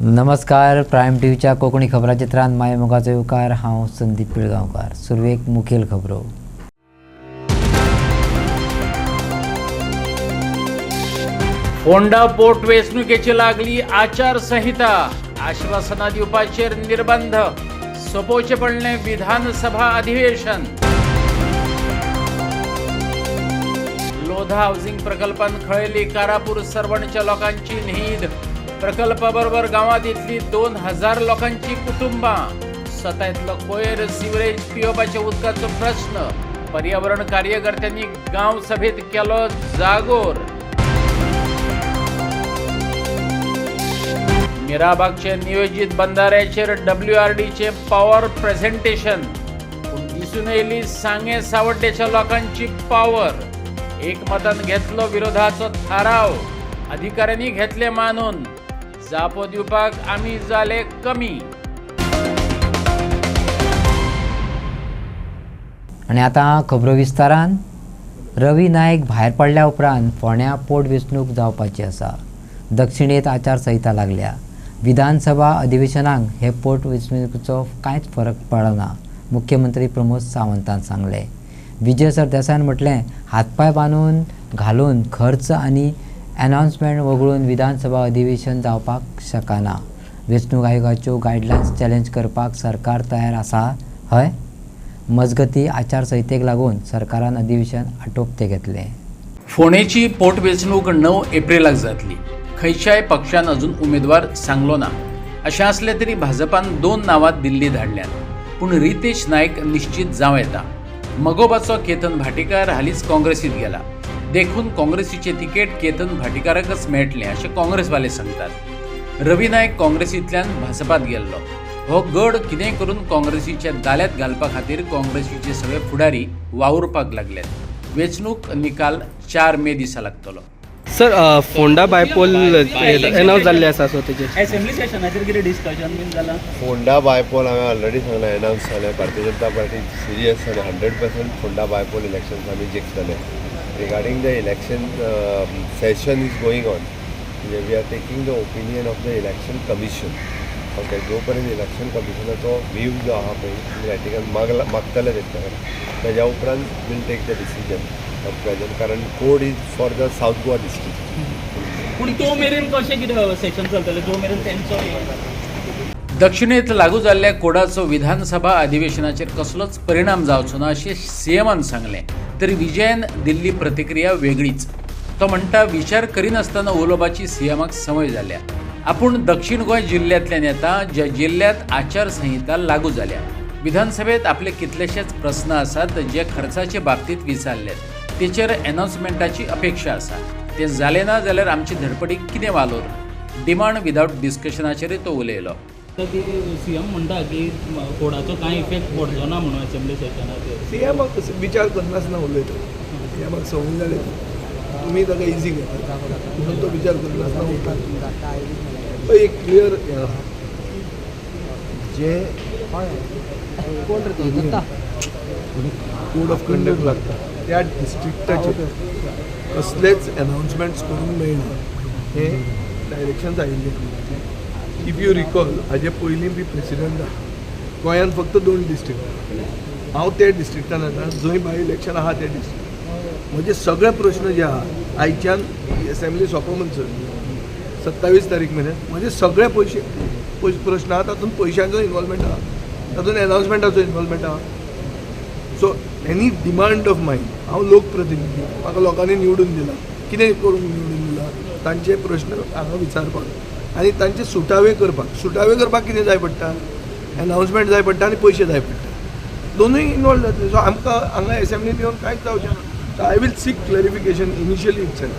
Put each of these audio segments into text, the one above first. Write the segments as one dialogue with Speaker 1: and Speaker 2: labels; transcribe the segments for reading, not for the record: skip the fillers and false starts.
Speaker 1: नमस्कार. प्रायम टीव्हीच्या कोकणी खबराचित्रांत माय मोगाचो येवकार. हांव संदीप पिळगांवकार. सुरवेक मुखेल खबरो.
Speaker 2: फोंडा पोट वेंचणुकेची लागली आचारसंहिता. आश्वासना दिवपाचेर निर्बंध. सोंपोवचें पडलें विधानसभा अधिवेशन. लोधा हाऊसिंग प्रकल्पान खळयली कारापूर सरवणच्या लोकांची न्हीद. प्रकल्पाबरोबर गावात इतली 2000 लोकांची कुटुंबां. सतायतलो कोयर सिवरेज पियोवपाच्या उदकाचो प्रश्न. पर्यावरण कार्यकर्त्यांनी गांव सभेत केलो जागोर. मिराबागचे नियोजित बंधाऱ्याचेर WRDचे पॉवर प्रेझेंटेशन. पूण दिसून येयली सांगे सावड्डेच्या लोकांची पॉवर. एकमतान घेतलो विरोधाचो थाराव. अधिकाऱ्यांनी घेतले मानून. जापो दिवपाक आमी जाले कमी.
Speaker 1: आनी आतां खबरो विस्तारान. रवी नायक भायर पडल्या उपरांत फोंड्या पोटवेंचणूक जावपाची आसा. दक्षिणेत आचारसंहिता लागल्या. विधानसभा अधिवेशनाक हे पोटवेंचणुकेचो कांयच फरक पडना, मुख्यमंत्री प्रमोद सावंतान सांगलें. विजय सरदेसायान म्हटलें, हातपाय बांदून घालून खर्च आनी अनाउन्समेंट वगळून विधानसभा अधिवेशन जावपाक शकना. वेंचणूक आयोगाच्यो गायडलायन्स चॅलेंज करपाक सरकार तयार आसा. हय, मजगती आचारसंहितेक लागून सरकारान अधिवेशन आटोपते घेतलें.
Speaker 2: फोंडेची पोटवेंचणूक 9 एप्रिलाक जातली. खंयच्याय पक्षान अजून उमेदवार सांगलो ना. अशें असलें तरी भाजपान 2 नांवां दिल्ली धाडल्यात. पूण रितेश नायक निश्चित जावं येता. मगोबाचो केतन भाटीकार हालींच काँग्रेसीत गेला. देखून काँग्रेसीचे तिकेट केतन भाटीकाराकच मेळटलें अशें काँग्रेसवाले सांगतात. रवी नायक काँग्रेसींतल्यान भाजपात गेल्लो. हो गड कितेंय करून काँग्रेसीच्या दाल्यांत घालपा खातीर काँग्रेसीचे सगळे फुडारी वावुरपाक लागल्यात. वेंचणूक निकाल 4 मे दिसा लागतलो.
Speaker 3: सर, फोंडा बायपोल अनाउन्स जाल्ले आसा, सो तेजे
Speaker 4: असेंब्ली सेशनाचेर कितें डिस्कशन बीन जालां?
Speaker 5: फोंडा बायपोल हांवें ऑलरेडी सांगलें, अनाउन्स जालें. भारतीय जनता पार्टी सिरियस आनी 100% फोंडा बायपोल इलेक्शन्स आमी जिखतले. Regarding the election session is going on. We are taking the opinion of the election commission. Okay, जो पर्यंत इलेक्शन कमिशनाचो व्ह्यू जो आहा पळय रायटिंगान मागतले तेच्या उपरांत will take the decision of present, कारण court is for the south Goa district.
Speaker 4: पूण तो मेरेन कशें कितें सेशन चलतलें? जो मेरेन तेंचो
Speaker 2: दक्षिणेत लागू जाल्ल्या कोडाचो विधानसभा अधिवेशनाचेर कसलोच परिणाम जावचो ना अशें सीएमान सांगलें. तरी विजयन दिल्ली प्रतिक्रिया वेगळीच. तो म्हणटा, विचार करिनासतना उलोवपाची सीएमाक संवय जाल्या. आपूण दक्षिण गोंय जिल्ल्यांतल्यान येता, ज्या जिल्ल्यांत आचारसंहिता लागू जाल्या. विधानसभेत आपले कितलेशेच प्रस्न आसात जे खर्चाचे बाबतीत विचारल्यात. तेचेर अनाउन्समेंटाची अपेक्षा आसा. ते जालें ना जाल्यार आमची धडपडीक कितें वालोर. डिमांड विदाउट डिस्कशनाचेरूय तो उलयलो.
Speaker 4: सीएम म्हणटा की कोडाचो कांय इफेक्ट पडचो ना म्हणून असेंब्ली सेशनाचेर.
Speaker 6: सीएमाक विचार करनासतना उलयता. सीएमाक संवय जाले तुमी ताका इजी घेता म्हणून तो विचार करनासतना उलयता. एक क्लियर जे कोड ऑफ कंडक्ट लागता त्या डिस्ट्रिक्टाचेर कसलेच अनाउन्समेंट्स करूंक मेळना. हे डायरेक्शन्स आयिल्ले. इफ यू रिकॉल, हाजे पयलीं बी प्रेसिडेंट गोंयांत फक्त 2 डिस्ट्रिक्ट. हांव त्या डिस्ट्रिक्टान येता जंय बाय इलेक्शन आहा त्या डिस्ट्रिक्ट. म्हणजे सगळे प्रश्न जे आहा आयच्यान असेंब्ली सोंपो म्हणसर 27 तारीख मेरेन म्हणजे सगळे प्रश्न आहा तातूंत पयशांचो इनवॉल्वमेंट आहा, तातूंत अनाउन्समेंटाचो इनवॉल्वमेंट आहा. So any demand of mind, हांव लोकप्रतिनिधी, म्हाका लोकांनी निवडून दिला, कितें करूंक निवडून दिला, तांचे प्रश्न हांगा विचारपाक आनी तांचे सुटावे करपाक कितें जाय पडटा? अनाउन्समेंट जाय पडटा आनी पयशे जाय पडटा. दोनूय इनवॉल्व जातले. सो आमकां हांगा असेंब्लीन येवन कांयच जावचें ना. So I will seek clarification initially itself.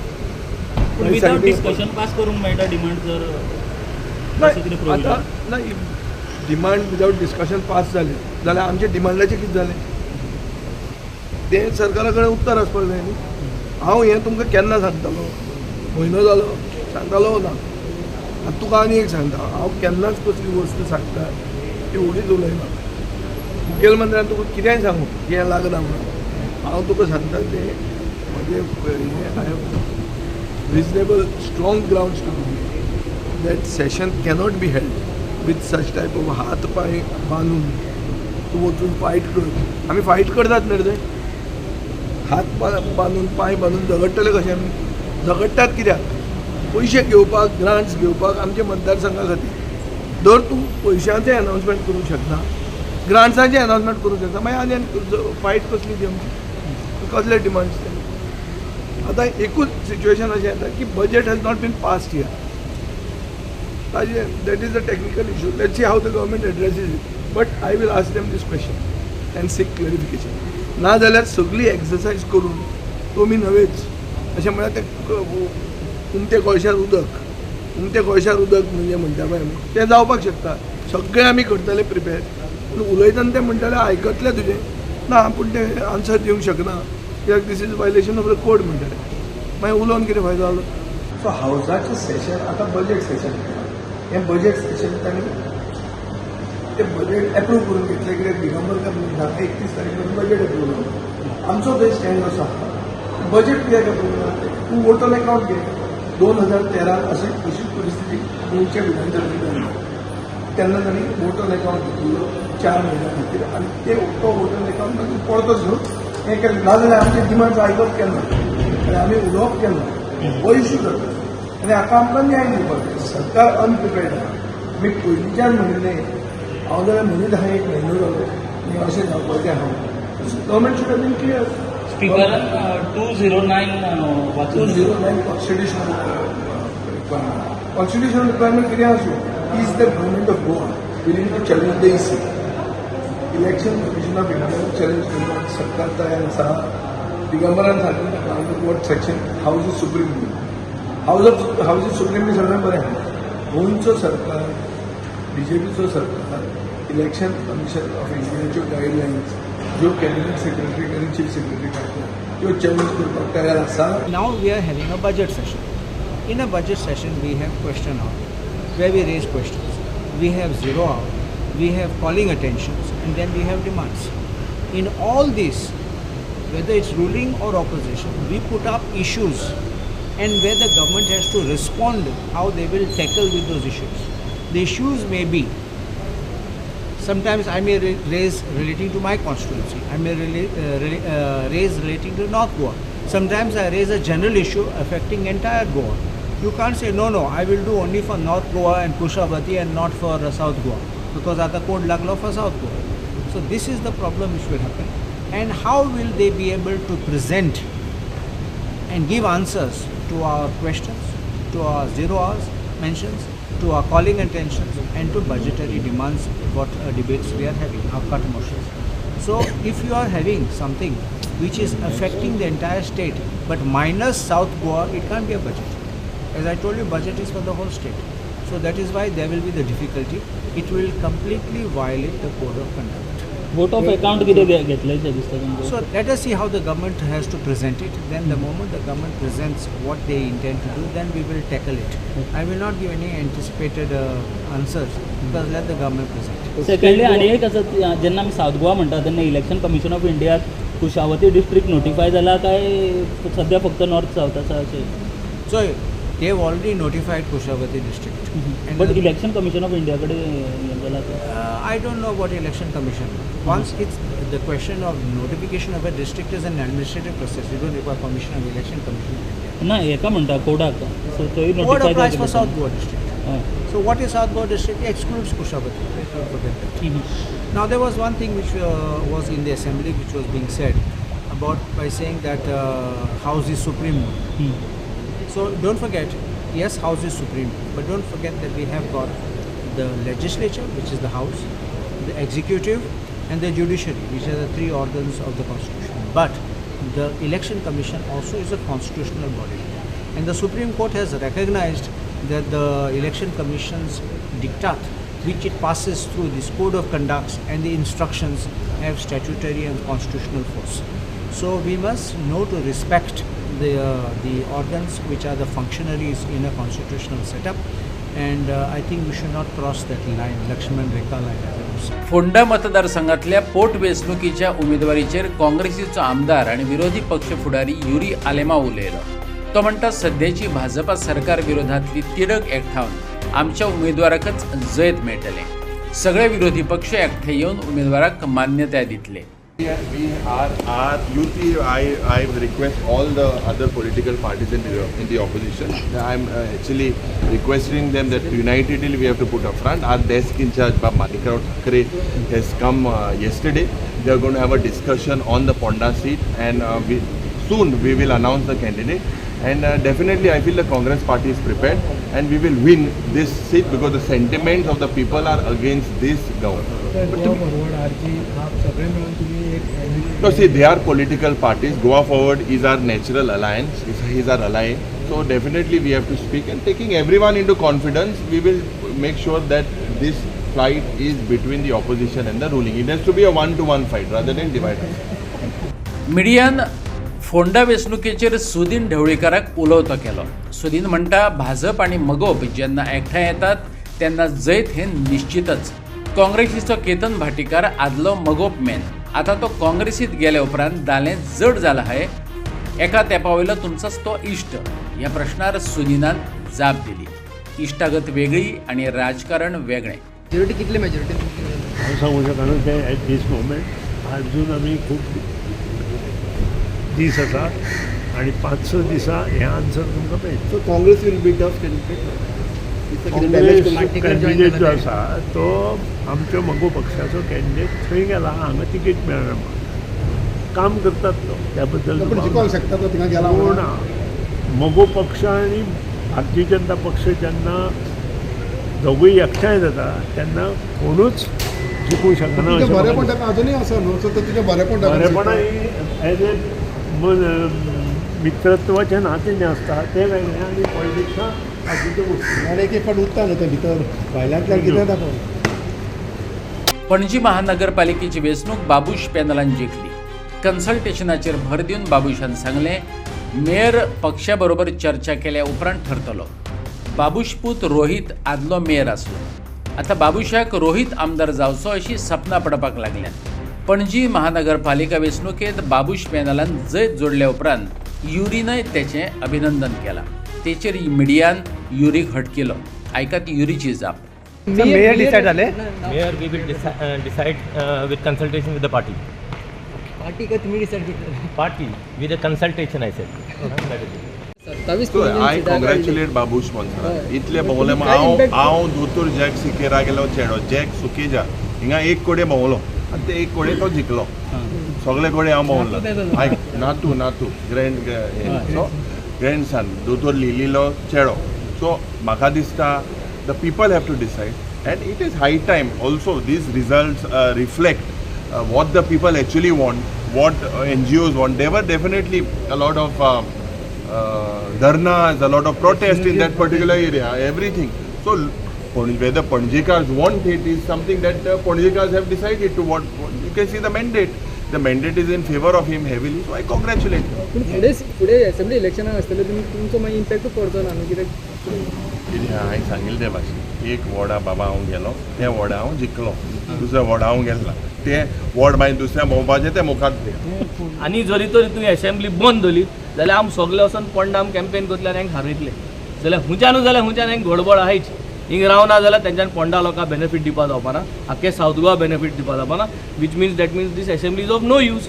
Speaker 4: Without discussion pass करूंक मेळटा डिमांड जर
Speaker 6: आतां ना. डिमांड विदाउट डिस्कशन पास जालें जाल्यार आमचे डिमांडाचें कितें जालें तें सरकारा कडेन उत्तर आसपाक जाय न्ही. हांव हें तुमकां केन्ना सांगतालो? म्हयनो जालो सांगतालो ना. आतां तुका आनी एक सांगता, हांव केन्नाच कसली वस्त सांगता ती उडीच उलयना. मुखेलमंत्र्यान तुका कितेंय सांगू की हें लागना म्हणून, हांव तुका सांगता तें म्हजें reasonable strong grounds to be. that session cannot be held with such type of हात पाय बांधून तू वचून फायट कर. आम्ही फायट करतात न्ही रे, हात बांधून पाय बांधून झगडटले कशें आमी? झगडटात कित्याक? पयशे घेवपाक, ग्रांट्स घेवपाक आमच्या मतदारसंघा खातीर. जर तूं पयशांचें अनाउन्समेंट करूंक शकना, ग्रांट्साचें अनाउन्समेंट करूंक शकना, मागीर आनी फायट कसली ती आमची? कसले डिमांड्स ते? आतां एकूच सिच्युएशन अशें येता की budget has not been passed here. That is the technical issue. Let's see how the government addresses it. But I will ask them this question and seek clarification. ना जाल्यार सगळी एक्सरसाइज करून तुमी नवेच अशें म्हळ्यार ते उमते कळशार उदक म्हणजे म्हणटा पळय आमी, तें जावपाक शकता. सगळें आमी करतले प्रिपेर, पूण उलयतना तें म्हणटाले आयकतले तुजें ना, पूण ते आन्सर दिवंक शकना कित्याक this is violation of the code म्हणटाले. मागीर उलोवन कितें फायदो जालो? सो हावसाचें सेशन आतां बजेट सेशन. हें बजेट सेशन तांणी ते बजेट एप्रूव करून घेतलें कित्याक दिगंबरकार म्हणटा 31 तारीख बजेट एप्रूव जालो. आमचो थंय स्टँड असो आसा, बजेट कित्याक एप्रूव जाता? तूं वोटर अकावंट घे. 2013 अशीच परिस्थिती गोंयच्या विधानसभेंत जाली. तेन्ना तांणी वोटर अकावंट घेतिल्लो 4 म्हयन्या खातीर आनी तो वोटर अकावंट मागीर परतोच घेवन हें केलें. ना जाल्यार आमचे डिमांड्स आयकप केन्ना आनी आमी उलोवप केन्ना? हो इश्यू जाता. आनी आतां आमकां न्याय दिवपाक जाय. सरकार अनप्रिपेर्ड आहा. आमी पयलींच्यान म्हणिल्लें, हांव जाल्यार म्हणीत आहा 1 म्हयनो जालो आनी अशें जावपाचें आहा. Government should have been clear.
Speaker 4: Speaker 209 वाचून
Speaker 6: 209 कॉन्स्टिट्यूशनल रिक्वायरमेंट. कॉन्स्टिट्यूशनल रिक्वायरमेंट कितें आसूं? Is the government of Goa willing to challenge the EC? Election commission of India challenge करपाक सरकार तयार आसा. दिगंबरान सांगिल्लें what section house is supreme court. House is supreme बी सगळें बरें आहा. गोंयचो सरकार, BJPचो सरकार इलेक्शन कमिशन ऑफ इंडियाच्यो गायडलायन्स ज्यो कॅबिनेट सेक्रेटरी आनी चीफ सेक्रेटरी काडटा त्यो चॅलेंज करपाक तयार आसा.
Speaker 7: Now we are having a budget session. In a budget session, we have question hour, where we raise questions. We have zero hour, we have calling attentions, and then we have demands. In all this, whether it's ruling or opposition, we put up issues, and where the government has to respond how they will tackle with those issues. The issues may be, sometimes I may raise relating to my constituency, I may raise relating to North Goa. Sometimes I raise a general issue affecting entire Goa. You can't say, no, I will do only for North Goa and Kushavati and not for South Goa, because at the code laglo for South Goa. So this is the problem which will happen. And how will they be able to present and give answers to our questions, to our 0 hours mentions, to our calling attentions, and to budgetary demands, what debates we are having, our cut motions. So if you are having something which is affecting the entire state, but minus South Goa, it can't be a budget. As I told you, budget is for the whole state. So that is why there will be the difficulty. It will completely violate the code of conduct.
Speaker 4: Vote of account कितें घेतलेशें दिसता तुमकां?
Speaker 7: So let us see how the government has to present it. Then the moment the government presents what they intend to do, then we will tackle it. I will not give any anticipated answers, because let the government present it.
Speaker 4: Secondly आनी एक आसा, जेन्ना आमी south Goa म्हणटा तेन्ना election commission of इंडियाक Kushavati district notify जाला काय सद्या फक्त नॉर्थ सावथ आसा अशें?
Speaker 7: So they have already notified Kushavati district. And
Speaker 4: but election commission of India कडेन हें जाला
Speaker 7: I don't know about election commission. Once it's the question of notification of a district is an administrative process. You don't require permission of election commission of India.
Speaker 4: ना हेका म्हणटा कोडाक, so थंय
Speaker 7: What
Speaker 4: notify
Speaker 7: applies for South Goa district? So what is South Goa district? It excludes Kushavati. Let's not forget that. Now there was one thing which was in the assembly which was being said about by saying that House is supreme. So don't forget, yes, House is supreme, but don't forget that we have got the legislature, which is the House, the executive, and the judiciary, which are the 3 organs of the Constitution. But the Election Commission also is a constitutional body, and the Supreme Court has recognized that the Election Commission's diktat, which it passes through this code of conducts and the instructions, have statutory and constitutional force. So we must know to respect the organs which are the functionaries in a constitutional setup, and I think we should not cross that line, Lakshman Rekha line, as I would say.
Speaker 2: Phonda मतदारसंघातल्या पोटवेंचणुकीच्या उमेदवारीचेर काँग्रेसीचो आमदार आनी विरोधी पक्ष फुडारी Yuri आलेमा उलयलो. तो म्हणटा सध्याची भाजपा सरकार विरोधातली तिडक एकठावन आमच्या उमेदवाराकच जैत मेळटलें. सगळे विरोधी पक्ष एकठांय येवन उमेदवाराक मान्यताय दितले.
Speaker 5: We are UP. I request all the other political parties in the opposition. I'm actually requesting them that unitedly we have to put up front. Our desk in charge, Manikar Thakre, has come yesterday. They are going to have a discussion on the Ponda seat, and soon we will announce the candidate. And definitely I feel the Congress party is prepared, and we will win this seat because the sentiments of the people are against this government. No, see, they are political parties. Goa Forward is our natural alliance. Is our ally. So definitely we have to speak, and taking everyone into confidence, we will make sure that this fight is between the opposition and the ruling. It has to be a one-to-one fight rather than divide us.
Speaker 2: मिडियान Phonda वेंचणुकेचेर Sudin ढवळीकाराक उलोवतो केलो. सुदीन म्हणटा भाजप आनी मगोप जेन्ना एकठांय येतात तेन्ना जैत हें निश्चितच. काँग्रेसीचो केतन भाटीकार आदलो मगोप मॅन. आतां तो काँग्रेसीत गेल्या उपरांत दालें जड जालां हाय. एका तेंपावयलो तुमचोच तो इश्ट ह्या प्रश्नार सुदीनान जाप दिली. इश्टागत वेगळी आनी राजकारण वेगळें.
Speaker 8: मेजॉरिटी कितले मेजॉरिटी
Speaker 9: हांव सांगूंक शकना ते एट दीस मोमेंट. अजून आमी खूब दीस आसा आनी 5-6 दिसां हें आन्सर तुमकां मेळटलें.
Speaker 8: So Congress will be tough candidate.
Speaker 9: Candidate जो आसा तो आमच्या मगो पक्षाचो कॅन्डिडेट थंय गेला. हांगा तिकेट मेळना म्हाका. काम करतात तो त्या बद्दल
Speaker 8: जिखोंक शकता तो थिंगा गेला
Speaker 9: पूण मगो पक्ष आनी भारतीय जनता पक्ष जेन्ना दोगूय एकठांय जाता तेन्ना कोणूच जिखूंक शकना.
Speaker 8: बरेपण अजूनय आसा न्हू. सो तुज्या
Speaker 9: बरेपणा एज ए मित्रत्वाचें नातें जें आसता तें वेगळें आनी पॉलिटिक्सां बाकीच्यो गोश्टी
Speaker 8: आनी एक फावट उरता न्हू तें भितर भायल्यांतल्यान कितें जाता.
Speaker 2: पणजी महानगरपालिकेची वेंचणूक बाबूश पॅनलान जिखली. कन्सल्टेशनाचेर भर दिवन बाबूशान सांगलें मेयर पक्षा बरोबर चर्चा केल्या उपरांत ठरतलो. बाबूश पूत रोहित आदलो मेयर आसलो. आतां बाबूशाक रोहित आमदार जावचो अशी सपनां पडपाक लागल्यात. पणजी महानगरपालिका वेंचणुकेंत बाबूश पॅनलान जैत जोडल्या उपरांत युरीनय तेचें अभिनंदन केलां. तेचेर मिडियान युरीक हटकिलो. आयकात युरीची जाप.
Speaker 3: मेयर डिसायड जाले.
Speaker 10: Mayor, we will decide with consultation with the party.
Speaker 8: Party का तुम्ही डिसाईड केलं.
Speaker 10: Party with a consultation, I said. That is it.
Speaker 8: 27
Speaker 5: So I congratulate Babush Mansara. इतले भोवले हांव दोतोर जॅक सिकेरा गेलो चेडो जॅक सुकेजा हिंगा 1 कोडे भोवलो आनी ते 1 कोडे तो जिखलो. सगळे कोडे हांव भोवलो. आयक नातू ग्रँडसन दोतोर लिलिलो चेडो. सो म्हाका दिसता the people have to decide, and it is high time also these results reflect what the people actually want, what NGOs want. There were definitely a lot of dharnas, a lot of protest in that particular area, everything. So whether Panjikars want it is something that Panjikars have decided to what. You can see the mandate. The mandate is in favor of him heavily, so I congratulate him.
Speaker 8: पुढे assembly इलेक्शनाक आसतले तुमचो मागीर impact पडचो ना न्हू. कित्याक
Speaker 5: हांवें सांगिल्लें ते भाशेन एक वॉर्डा बाबा हांव गेलो त्या वॉर्डा हांव जिखलो. दुसऱ्या वॉर्डा हांव गेल्ला ते वॉर्ड मागीर दुसऱ्या भोंवपाचें ते मुखार.
Speaker 4: आनी जरी तर तुवें असेंब्ली बंद दवरली जाल्यार आमी सगळे वचून पोंडाम कॅम्पेन करतले आनी हारयतले. जाल्यार हुंच्यान एक गडबड आहायच. हिंग रावना जाल्यार तेंच्यान पोंडा लोकांक बेनिफीट दिवपा जावपाना. आख्खे सावथ गोवा बेनिफीट दिवपा जावपाना. Which means that means this assembly is of no use.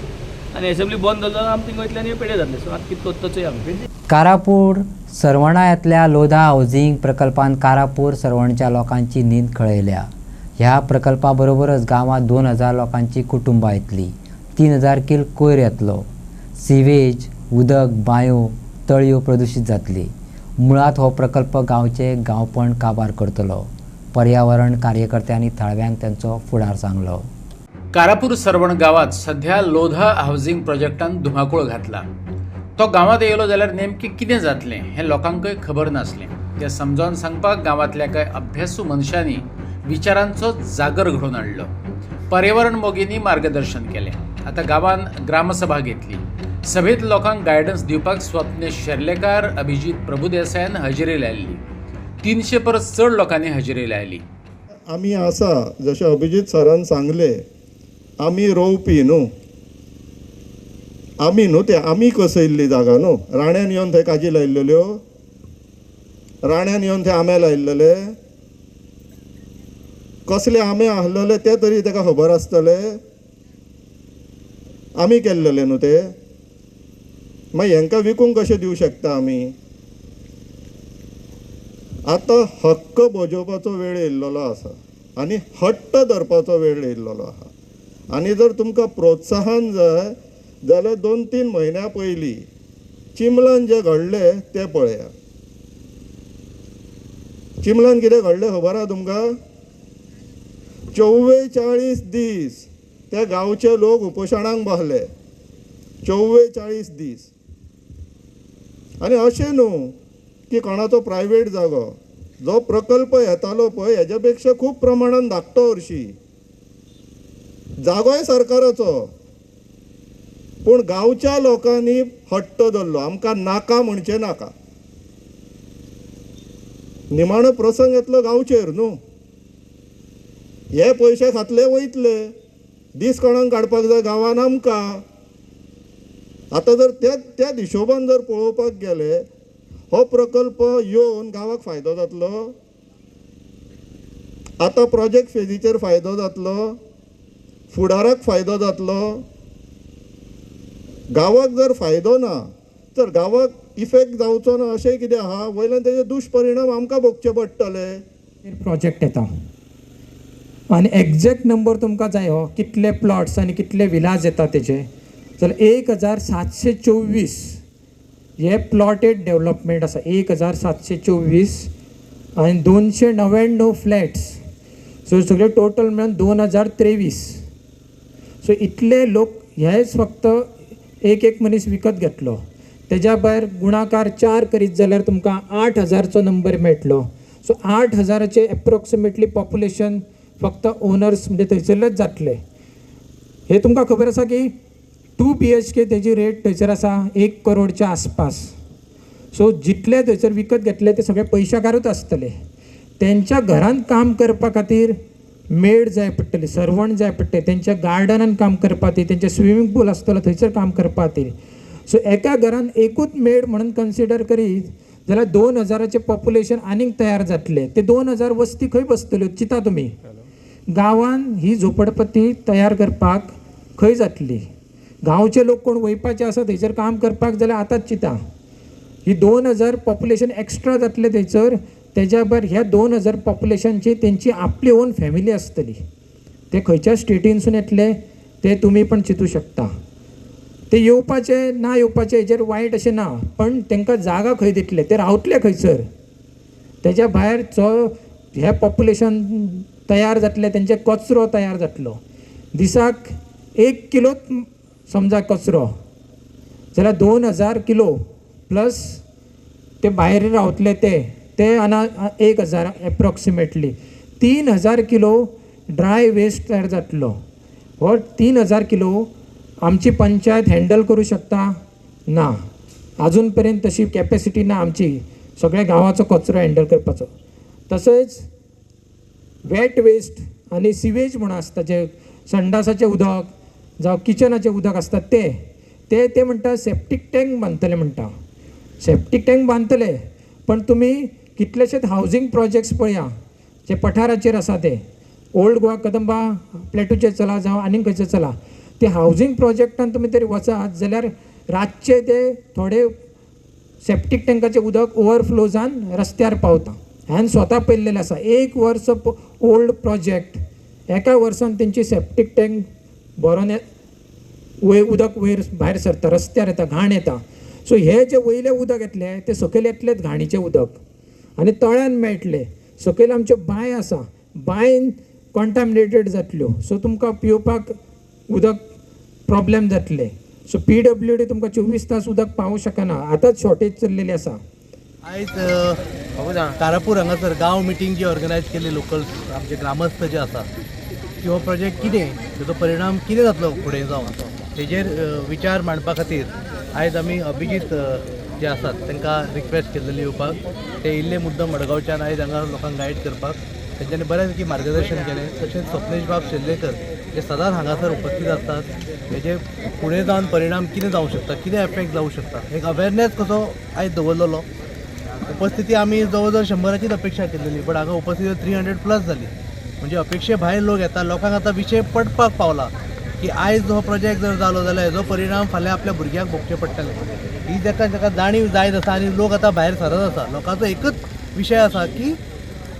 Speaker 4: आनी असेंब्ली बंद जाल्यार आमी थिंग वयतले आनी पेडे जातले. सो आतां कितें करतोच आमी.
Speaker 1: कारापूर सरवणातल्या लोधा हावजिंग प्रकल्पान कारापूर सरवणच्या लोकांची नींद खळयल्या. ह्या प्रकल्पाबरोबरच गांवांत 2000 लोकांची कुटुंबां येतली. 3000 किल कोयर येतलो. सिवेज उदक बांयो तळयो प्रदूशीत जातली. मुळात हो प्रकल्प गांवचे गांवपण काबार करतलो. पर्यावरण कार्यकर्त्यांनी थळव्यांक त्यांचो फुडार सांगलो.
Speaker 2: कारापूर सरवण गावात सध्या लोधा हावजिंग प्रोजेक्टान धुमाकूळ घातला. तो गावात येयलो जाल्यार नेमकें कितें जातलें हें लोकांकय खबर नासलें. तें समजावन सांगपाक गांवांतल्या कांय अभ्यासू मनशांनी विचारांचो जागर घडोवन हाडलो. पर्यावरण मोगींनी मार्गदर्शन केलें. आतां गांवांत ग्रामसभा घेतली. सभेत लोकांक गायडन्स दिवपाक स्वप्नेश शेर्लेकार, अभिजीत प्रभुदेसायान हजेरी लायिल्ली. 300 परस चड लोकांनी हजेरी लायली.
Speaker 11: आमी आसा जशें अभिजीत सरान सांगलें आमी रोवपी न्हू. आमी न्हू ते आमी कसयल्ली जागा न्हू. राण्यान येवन थंय काजी लायिल्ल्यो. राण्यान येवन थंय आंबे लायिल्ले. कसले आंबे आहलेले ते तरी ताका खबर आसतले. आमी केल्लेले न्हू ते, मागीर हांकां विकूंक कशें दिवं शकता आमी. आतां हक्क बजोवपाचो वेळ येयल्लो आसा आनी हट्ट धरपाचो वेळ येयल्लो आहा. आनी जर तुमकां प्रोत्साहन जाय जाल्यार 2-3 म्हयन्या पयलीं चिंबलान जें घडलें तें पळया. चिंबलान कितें घडलें खबर आहा तुमकां? 44 दीस ते गांवचे लोक उपोशणाक बसले. 44 दीस. आनी अशें न्हू की कोणाचो प्रायवेट जागो, जो प्रकल्प येतालो पळय हेच्या पेक्षा खूब प्रमाणान धाकटो हरशी. जागोय सरकाराचो, पूण गांवच्या लोकांनी हट्ट धरलो, आमकां नाका म्हणचें नाका. निमाणो प्रसंग येतलो गांवचेर न्हू. हे पयशे खातले वयतले, दीस कोणाक काडपाक जाय गांवान आमकां. आतां जर त्या हिशोबान जर पळोवपाक गेले, हो प्रकल्प येवन गांवाक फायदो जातलो. आतां प्रोजेक्ट फेजीचेर फायदो जातलो, फुडाराक फायदो जातलो. गांवाक जर फायदो ना तर गांवाक इफेक्ट जावचो ना अशें कितें आहा. वयल्यान तेजे दुश्परिणाम आमकां भोगचे पडटले.
Speaker 12: प्रोजेक्ट येता आनी एग्जॅक्ट नंबर तुमकां जाय हो कितले प्लॉट्स आनी कितले विलाज येता तेजे, जाल्यार 1724 हे प्लॉटेड डेवलपमेंट आसा. 1724 आनी 299 फ्लॅट्स. सो सगळे टोटल मेळून 2023. सो इतले लोक हेच फक्त एक मनीस विकत घेतलो. तेज्या भायर गुणाकार 4 करीत जाल्यार तुमकां 8000चो नंबर मेळटलो. सो 8000चे एप्रोक्सिमेटली पॉप्युलेशन फक्त ओनर्स म्हणजे थंयसरलेच जातले. हे तुमकां खबर आसा की 2 BHK तेजी रेट थंयसर आसा 1 करोडच्या आसपास. सो जितले थंयसर विकत घेतले ते सगळे पयशाकारूच आसतले. तेंच्या घरांत काम करपा खातीर मेड जाय पडटली, सर्वंट जाय पडटले, तेंच्या गार्डनान काम करपा खातीर, तेंचे स्विमींग पूल आसतलो थंयसर काम करपा खातीर. सो एका घरान एकूच मेड म्हणून कन्सिडर करीत जाल्यार 2000चे पॉप्युलेशन आनीक तयार जातले. ते 2000 वस्ती खंय बसतल्यो चिंता तुमी. गांवान ही झोपडपट्टी तयार करपाक खंय जातली. गांवचे लोक कोण वयपाचे आसा थंयसर काम करपाक जाल्यार आतांच चिंता. ही 2000 पॉप्युलेशन एक्स्ट्रा जातले थंयसर. तेज्या भायर ह्या 2000 पॉप्युलेशनची तेंची आपली ओन फॅमिली आसतली. ते खंयच्या स्टेटीनसून येतले ते तुमी पण चिंतू शकता. ते येवपाचे ना येवपाचे हेजेर वायट अशें ना, पण तांकां जागा खंय दितले, ते रावतले खंयसर. तेज्या भायर जो हे पॉप्युलेशन तयार जातले तेंचे कचरो तयार जातलो. दिसाक 1 किलो समजा कचरो जाल्यार 2000 किलो प्लस ते भायर रावतले ते आना 1000 एप्रोक्सिमेटली 3000 किलो ड्राय वेस्ट तयार जातलो. हो 3000 किलो आमची पंचायत हँडल करू शकता ना. अजून पर्यंत तशी कॅपॅसिटी ना आमची सगळ्या गांवाचो कचरो हँडल करपाचो. तशेंच वेट वेस्ट आनी सिवेज म्हणून आसता, जे संडासाचें उदक जावं किचनाचें उदक आसता ते म्हणटा सेप्टीक टँक बांदतले म्हणटा. सेप्टीक टँक बांदतले, पण तुमी कितलेशेच हावजींग प्रोजेक्ट्स पळया जे पठाराचेर आसा ते. ओल्ड गोवा कदंबा प्लेटूचेर चला जावं आनीक खंयचेर चला, ते हावजींग प्रोजेक्टान तुमी तरी वचात जाल्यार रातचे ते थोडे सेप्टीक टँकाचें उदक ओवरफ्लो जावन रस्त्यार पावता. हांवें स्वता पळयल्लेलें आसा. 1 वर्स ओल्ड प्रोजेक्ट, एका वर्सान तेंची सेप्टीक टँक भरोन उदक वयर भायर सरता, रस्त्यार येता, घाण येता. सो हे जे वयले उदक येतले ते सकयल येतलेच घाणीचें उदक आनी तळ्यान मेळटले. सकयल आमच्यो बांय आसा, बांयन कॉन्टामिनेटेड जातल्यो. सो तुमकां पिवपाक उदक प्रॉब्लेम जातले. सो PWD तुमकां 24 तास उदक पावूं शकना. आतांच शॉर्टेज चल्लेली आसा.
Speaker 13: आयज कारापूर हांगासर गांव मिटींग जी ऑर्गनायज केली लोकल आमचे ग्रामस्थ जे आसा की हो प्रोजेक्ट कितें, तेजो परिणाम कितें जातलो फुडें जावन, तेजेर विचार मांडपा खातीर आयज आमी अभिजीत जे आसात तांकां रिक्वेस्ट केल्लेली येवपाक. ते इल्ले मुद्दम मडगांवच्यान आयज हांगा लोकांक गायड करपाक. तेंच्यांनी बऱ्यापैकी मार्गदर्शन केलें. तशेंच स्वप्नेश बाब शेल्लेकर जे सदांच हांगासर उपस्थित आसतात, हेजे फुडें जावन परिणाम कितें जावंक शकता, कितें एफेक्ट जावंक शकता, एक अवेरनेस कसो आयज दवरलेलो. उपस्थिती आमी जवळ जवळ 100चीच अपेक्षा केल्लेली, बट हांगा उपस्थिती 300+ जाली. म्हणजे अपेक्षे भायर लोक येता. लोकांक आतां विशय पटपाक पावला की आयज हो प्रोजेक्ट जर जालो जाल्यार हेजो परिणाम फाल्यां आपल्या भुरग्यांक भोगचे पडटले. ही जाका जाणीव जायत आसा आनी लोक आतां भायर सरत आसा. लोकांचो एकच विशय आसा की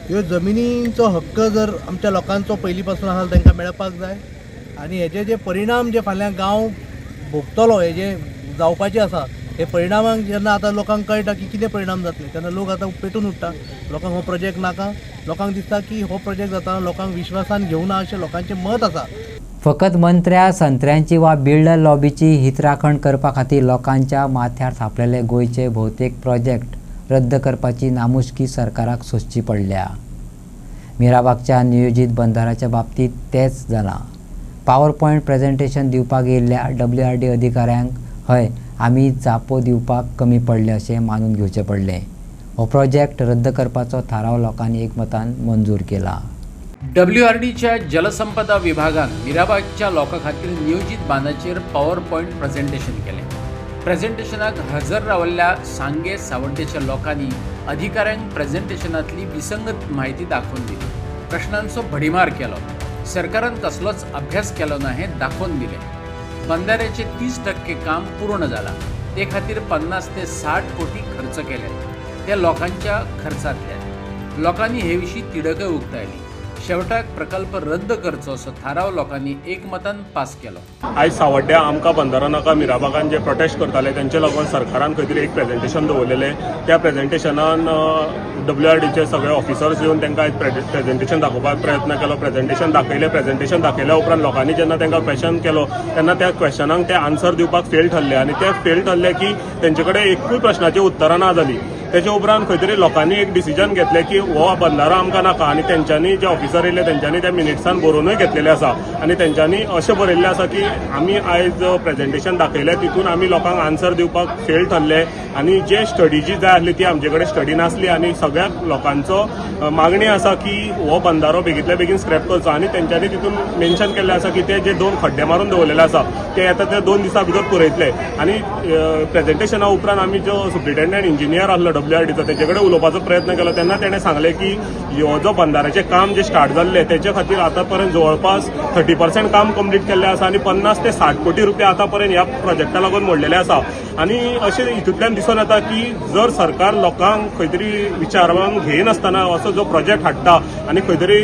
Speaker 13: ह्यो जमिनींचो हक्क जर आमच्या लोकांचो पयलीं पासून आसा तांकां मेळपाक जाय आनी हेजे जे परिणाम जे फाल्यां गांव भोगतलो हे जे जावपाचे आसा हे परिणामाक जेन्ना आतां लोकांक कळटा की कितें परिणाम जातले तेन्ना लोक आतां पेटून उठटा. लोकांक हो प्रोजेक्ट नाका. लोकांक दिसता की हो प्रोजेक्ट जाता लोकांक विश्वासान घेवना अशें लोकांचें मत आसा.
Speaker 1: फकत मंत्र्या संत्र्यांची वा बिल्डर लॉबीची हितराखण करपा खातीर लोकांच्या माथ्यार थापलेले गोंयचे भोवतेक प्रोजेक्ट रद्द करपाची नामुष्की सरकाराक सोंसची पडल्या. मिराबागच्या नियोजीत बंधाराच्या बाबतीत तेच जालां. पावर पॉयंट प्रेझेंटेशन दिवपाक येयल्ल्या WRD अधिकाऱ्यांक हय आमी जापो दिवपाक कमी पडले अशें मानून घेवचें पडलें. हो प्रोजेक्ट रद्द करपाचो थाराव लोकांनी एकमतान मंजूर केला.
Speaker 2: WRDच्या जलसंपदा विभागान मिराबागच्या लोकां खातीर नियोजीत बांदाचेर पॉवर पॉयंट प्रेझेंटेशन केलें. प्रेझेंटेशनाक हजर रावल्ल्या सांगे सावड्डेच्या लोकांनी अधिकाऱ्यांक प्रेझेंटेशनांतली विसंगत म्हायती दाखोवन दिली. प्रश्नांचो भडिमार केलो. सरकारान कसलोच अभ्यास केलो ना हें दाखोवन दिलें. बंधाऱ्याचे 30% काम पूर्ण जालां. ते खातीर 50 ते 60 कोटी खर्च केले. ते लोकांच्या खर्चांतल्यान. लोकांनी हे विशीं तिडकय उक्तायली. शेवटाक प्रकल्प रद्द करचो असो थाराव लोकांनी एकमतान पास केलो.
Speaker 14: आयज सावड्ड्या आमकां बंधारो नाका मिराबागान जे प्रोटेस्ट करताले तेंचे लागून सरकारान खंय तरी एक प्रेझेंटेशन दवरलेलें. त्या प्रेझेंटेशनान WRDचे सगळे ऑफिसर्स येवन तांकां प्रेझेंटेशन दाखोवपाक प्रयत्न केलो. प्रेझेंटेशन दाखयल्या उपरांत लोकांनी जेन्ना तांकां क्वेश्चन केलो तेन्ना त्या क्वेश्चनाक ते आन्सर दिवपाक फेल ठरले आनी ते फेल ठरले की तेंचे कडेन एकूय प्रश्नाची उतरां ना जालीं. तेचे उपरांत खंय तरी लोकांनी एक डिसिजन घेतलें की हो बंधारो आमकां नाका आनी तेंच्यांनी जे ऑफिसर येयले तेंच्यांनी त्या मिनिट्सान बरोवनूय घेतलेले आसा आनी तेंच्यांनी अशें बरयल्लें आसा की आमी आयज प्रेझेंटेशन दाखयलें तितून आमी लोकांक आन्सर दिवपाक फेल ठरले आनी जे स्टडी जी जाय आसली ती आमचे कडेन स्टडी नासली आनी सगळ्या लोकांचो मागणी आसा की हो बंधारो बेगींतल्या बेगीन स्क्रॅप करचो आनी तेंच्यांनी तितून मेन्शन केल्लें आसा की ते जे 2 खड्डे मारून दवरलेले आसा ते येता ते 2 दिसां भितर पुरयतले. आनी प्रेझेंटेशना उपरांत आमी जो सुप्रिटेंडंट इंजिनियर आसलो WRDचो तेचे कडेन उलोवपाचो प्रयत्न केलो तेन्ना तेणें सांगलें की हो जो बंधाऱ्याचें काम जे स्टार्ट जाल्लें तेचे खातीर आतां पर्यंत जवळपास 30% काम कंप्लीट केल्लें आसा आनी 50 ते 60 कोटी रुपया आतां पर्यंत ह्या प्रोजेक्टा लागून मोडलेले आसा. आनी अशें हितूंतल्यान दिसून येता की जर सरकार लोकांक खंय तरी विचारांक घेयनासतना असो जो प्रोजेक्ट हाडटा आनी खंय तरी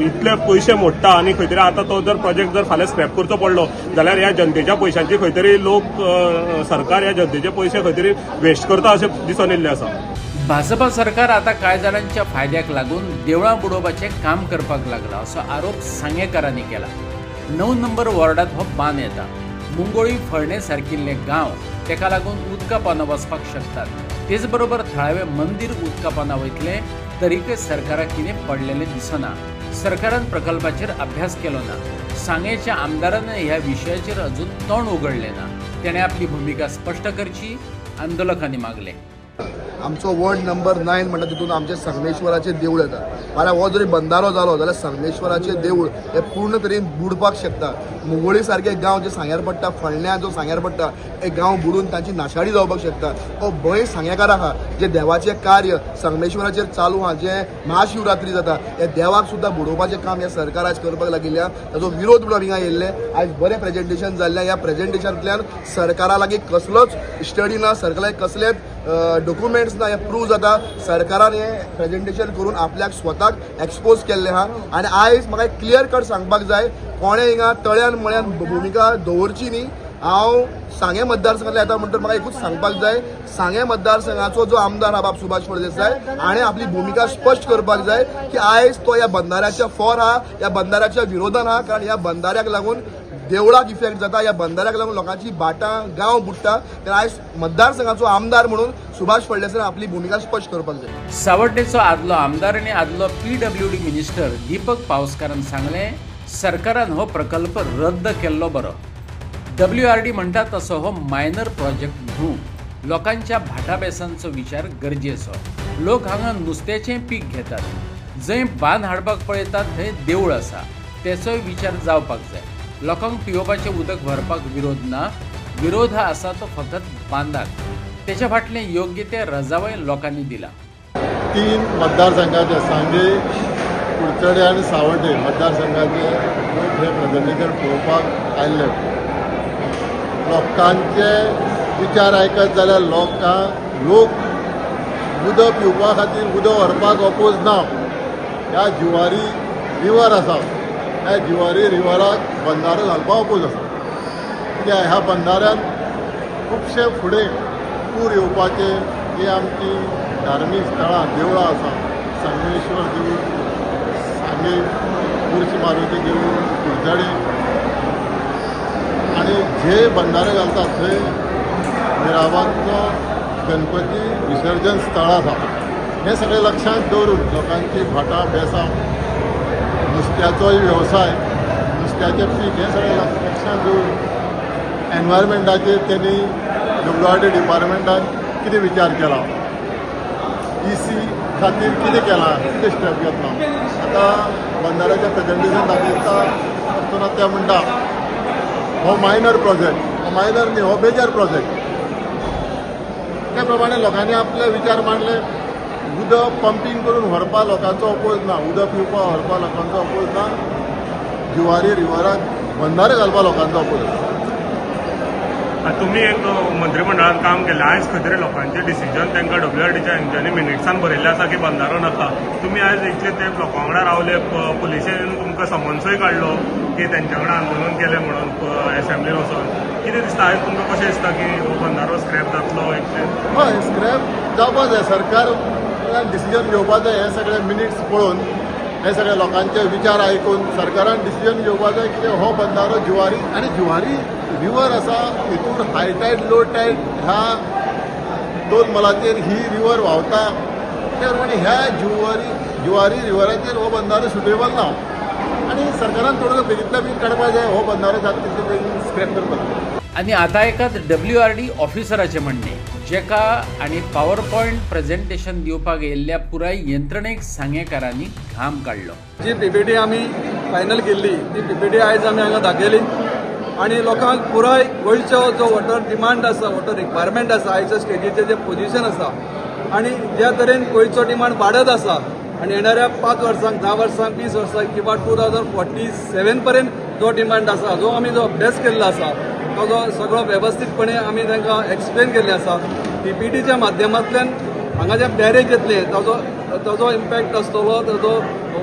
Speaker 14: इतले पयशे मोडटा आनी खंय तरी आतां तो जर प्रोजेक्ट जर फाल्यां स्क्रॅप करचो पडलो जाल्यार ह्या जनतेच्या पयशांची खंय तरी लोक सरकार ह्या जनतेचे पयशे खंय तरी वेस्ट करता अशें दिसून येयल्लें आसा.
Speaker 2: भाजपा सरकार आता कांय जाणांच्या फायद्याक लागून देवळां बुडोवपाचें काम करपाक लागला असो आरोप सांगेकारांनी केला. 9 नंबर वॉर्डात हो बांद येता. मुंगोळी फळणे सारकिल्ले गांव तेका लागून उदका पोंदां वचपाक शकतात. तेच बरोबर थळावे मंदीर उदका पोंदां वयतले तरीकय सरकाराक कितें पडलेलें दिसना. सरकारान प्रकल्पाचेर अभ्यास केलो ना. सांगेच्या आमदारान ह्या विशयाचेर अजून तोंड उगडलें ना. तेणें आपली भुमिका स्पश्ट करची आंदोलकांनी मागलें.
Speaker 15: आमचो वॉर्ड नंबर 9 म्हणटा तितून आमचे संगमेश्वराचें देवूळ येता. फाल्यां हो जरी बंधारो जालो जाल्यार संगमेश्वराचें देवूळ हे पूर्ण तरेन बुडपाक शकता. मुंगोळी सारके गांव जे सांग्यार पडटा फोंडण्या जो सांग्यार पडटा हे गांव बुडून तांची नाशाडी जावपाक शकता. हो भंय सांगेकार आहा जे देवाचें कार्य संगमेश्वराचेर चालू आहा जे महाशिवरात्री जाता हे देवाक सुद्दां बुडोवपाचें काम ह्या सरकार आयज करपाक लागिल्ल्या ताजो विरोध म्हणून हिंगा येयल्ले. आयज बरें प्रेझेंटेशन जाल्लें. ह्या प्रेझेंटेशनांतल्यान सरकारा लागीं कसलोच स्टडी ना सरकाराक कसलेच डॉक्युमेंट्स ना हे प्रूव जाता. सरकारान हें प्रेझेंटेशन करून आपल्याक स्वताक एक्सपोज केल्लें आहा आनी आयज म्हाका क्लियर कट सांगपाक जाय कोणें हिंगा तळ्यान मळ्यान भुमिका दवरची न्ही. हांव सांगे मतदारसंघांतल्यान येता म्हणटच म्हाका एकूच सांगपाक जाय सांगे मतदारसंघाचो जो आमदार आहा बाब सुभाष फळदेसाय हाणें आपली भुमिका स्पश्ट करपाक जाय की आयज तो ह्या बंधाऱ्याच्या फॉर आहा ह्या बंधाऱ्याच्या विरोधान आहा. कारण ह्या बंधाऱ्याक लागून देवळाक इफेक्ट जाता. ह्या बंधाऱ्याक लागून लोकांची बाटां गांव बुडटा. तेन्ना आयज मतदारसंघाचो आमदार म्हणून सुभाष फळदेसाय आपली भुमिका स्पश्ट करपाक जाय.
Speaker 2: सावड्डेचो आदलो आमदार आनी आदलो PWD मिनिस्टर दीपक पावसकारान सांगलें सरकारान हो प्रकल्प रद्द केल्लो बरो. WRD म्हणटा तसो हो मायनर प्रोजेक्ट न्हू. लोकांच्या भाटाबेसांचो विचार गरजेचो. लोक हांगा नुस्त्याचें पीक घेतात. जंय बांद हाडपाक पळयतात थंय देवूळ आसा तेचोय विचार जावपाक जाय. लोकांक पिवपाचें उदक व्हरपाक विरोध ना. विरोध हा आसा तो फकत बांदाक. तेच्या फाटलें योग्य ते रजावय लोकांनी दिला.
Speaker 16: 3 मतदारसंघाचे सांगे
Speaker 11: कुडचडे आनी सावड्डे मतदारसंघाचे लोक हे प्रेझेंटेशन पळोवपाक आयिल्ले. लोकांचे विचार आयकत जाल्यार लोक उदक पिवपा खातीर उदक व्हरपाक अपोज ना. ह्या जुवारी रिवर आसा, ह्या जुवारी रिवराक बंधारो घालपाक अपोज आसा. कित्याक ह्या बंधाऱ्यान खुबशे फुडें पूर येवपाचे जी आमची धार्मीक स्थळां देवळां आसा, संगमेश्वर देवूळ, सांगे उर्च मारुती देवूळ, कुडचडे आनी जे बंधारे घालतात थंय मिराबादचो गणपती विसर्जन स्थळ आसा. हे सगळे लक्षांत दवरून लोकांची भाटां बेसां, नुस्त्याचोय वेवसाय, नुस्त्याचें पीक हें सगळें लक्षांत दवरून एनवायरमेंटाचेर त्यांनी WRD डिपार्टमेंटान कितें विचार केला, EC खातीर कितें केलां, कितें स्टेप घेतला. आतां बंधाऱ्याचें प्रेझेंटेशन दाखयता आसतना ते म्हणटा हो मायनर प्रोजेक्ट, हो मायनर न्ही, हो मेजर प्रोजेक्ट. त्या प्रमाणे लोकांनी आपले विचार मांडले. उदक पंपींग करून व्हरपा लोकांचो अपोज ना, उदक पिवपा व्हरपा लोकांचो अपोज ना, जुवारी रिवराक बंधारे घालपा लोकांचो अपोज आसा.
Speaker 14: तुम्ही एक मंत्रिमंडळात काम केलें. आयज खंय तरी लोकांचें डिसिजन तांकां WRDच्या हेंच्यांनी मिनिट्सान बरयल्लें आसा की बंधारो नाका. तुमी आयज इतले ते लोकां वांगडा रावले, पुलिशेन तुमकां समन्सूय काडलो की तेंच्या वांगडा आंदोलन केलें म्हणून एसेंब्लीन वचून. कितें दिसता आयज तुमकां कशें दिसता की हो बंधारो स्क्रॅप जातलो?
Speaker 11: हय, स्क्रॅप जावपा जाय. सरकार डिसिजन घेवपा जाय. हे सगळे मिनिट्स पळोवन, हे सगळे लोकांचे विचार आयकून सरकारान डिसिजन घेवपा जाय की हो बंधारो जुवारी आनी जुवारी रिवर आसा, हितून हाय टायड लो टायड ह्या दोन मलाचेर ही रिवर व्हांवता. त्या प्रमाणे ह्या जुवारी रिवराचेर हो बंधारो सुटेबल ना आनी सरकारान थोडो बेगींतल्या बेगीन काडपा जाय. हो बंधारो जाता तितले बेगीन स्क्रॅप करपा जाय.
Speaker 2: आणि आता एकाच WRD ऑफिसराचे म्हणणे, जेका आणि पॉवर पॉइंट प्रेझेंटेशन दिवपाक येयल्ल्या पुराय यंत्रणेक सांगेकारांनी घाम काढलो.
Speaker 8: जी PPT आमी फायनल केल्ली ती PPT आयज आमी हांगा दाखयली आणि लोकांक पुराय गोंयचो जो वॉटर डिमांड आसा, वॉटर रिक्वायरमेंट आसा, आयच्या स्टेजीचें जें पोजिशन आसा आनी ज्या तरेन गोंयचो डिमांड वाडत आसा आनी येणाऱ्या 5 वर्सांक 10 वर्सांक 20 वर्सांक किंवा 2047 पर्यंत जो डिमांड आसा, जो आमी जो अभ्यास केल्लो आसा तो सगळो वेवस्थीतपणे आमी तांकां एक्सप्लेन केल्ले आसा. PPTच्या माध्यमांतल्यान हांगा जे बॅरेज येतले ताजो इम्पॅक्ट आसतलो, ताजो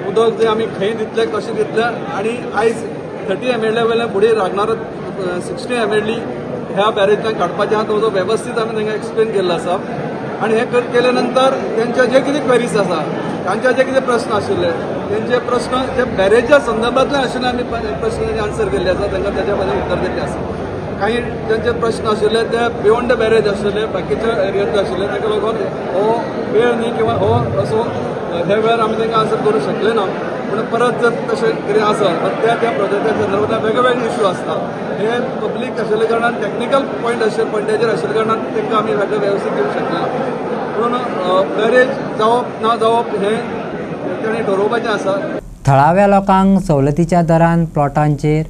Speaker 8: उदक जे आमी खंय दितले, कशें दितले आनी आयज 30 ml वयल्यान फुडें लागणार 60 ml ह्या बॅरेजांतल्यान काडपाचें आहा. तो वेवस्थीत आमी तांकां एक्सप्लेन केल्लो आसा. आनी हे केले नंतर तेंचे जे कितें क्वेरीज आसा, तांचे जे कितें प्रस्न आशिल्ले, तेंचे प्रस्न जे बॅरेजा संदर्भांतल्यान आशिल्ले आमी प्रस्नांचे आन्सर केल्ले आसा, तांकां तेच्या बद्दल उत्तर दिल्लें आसा. काही त्यांचे प्रश्न आशिल्ले ते बियोंड द बॅरेज आशिल्ले, बाकीच्या एरियांत आशिल्ले, ताका लागून हो वेळ न्ही किंवा हो असो हे वेळार आमी तांकां आन्सर करूंक शकले ना. पूण परत जर तशें कितें आसत तर त्या प्रोजेक्टा संदर्भांतल्यान वेगळे वेगळे इश्यू आसता. हे पब्लीक आशिल्ले कारणान टॅक्निकल पॉयंटाचेर आशिल्ले कारणान तांकां आमी वेगळे वेवस्थीत दिवंक शकले ना. पूण बॅरेज जावप ना जावप हें तेणी ठरोवपाचें आसा.
Speaker 1: थळाव्या लोकांक सवलतीच्या दरान प्लॉटांचेर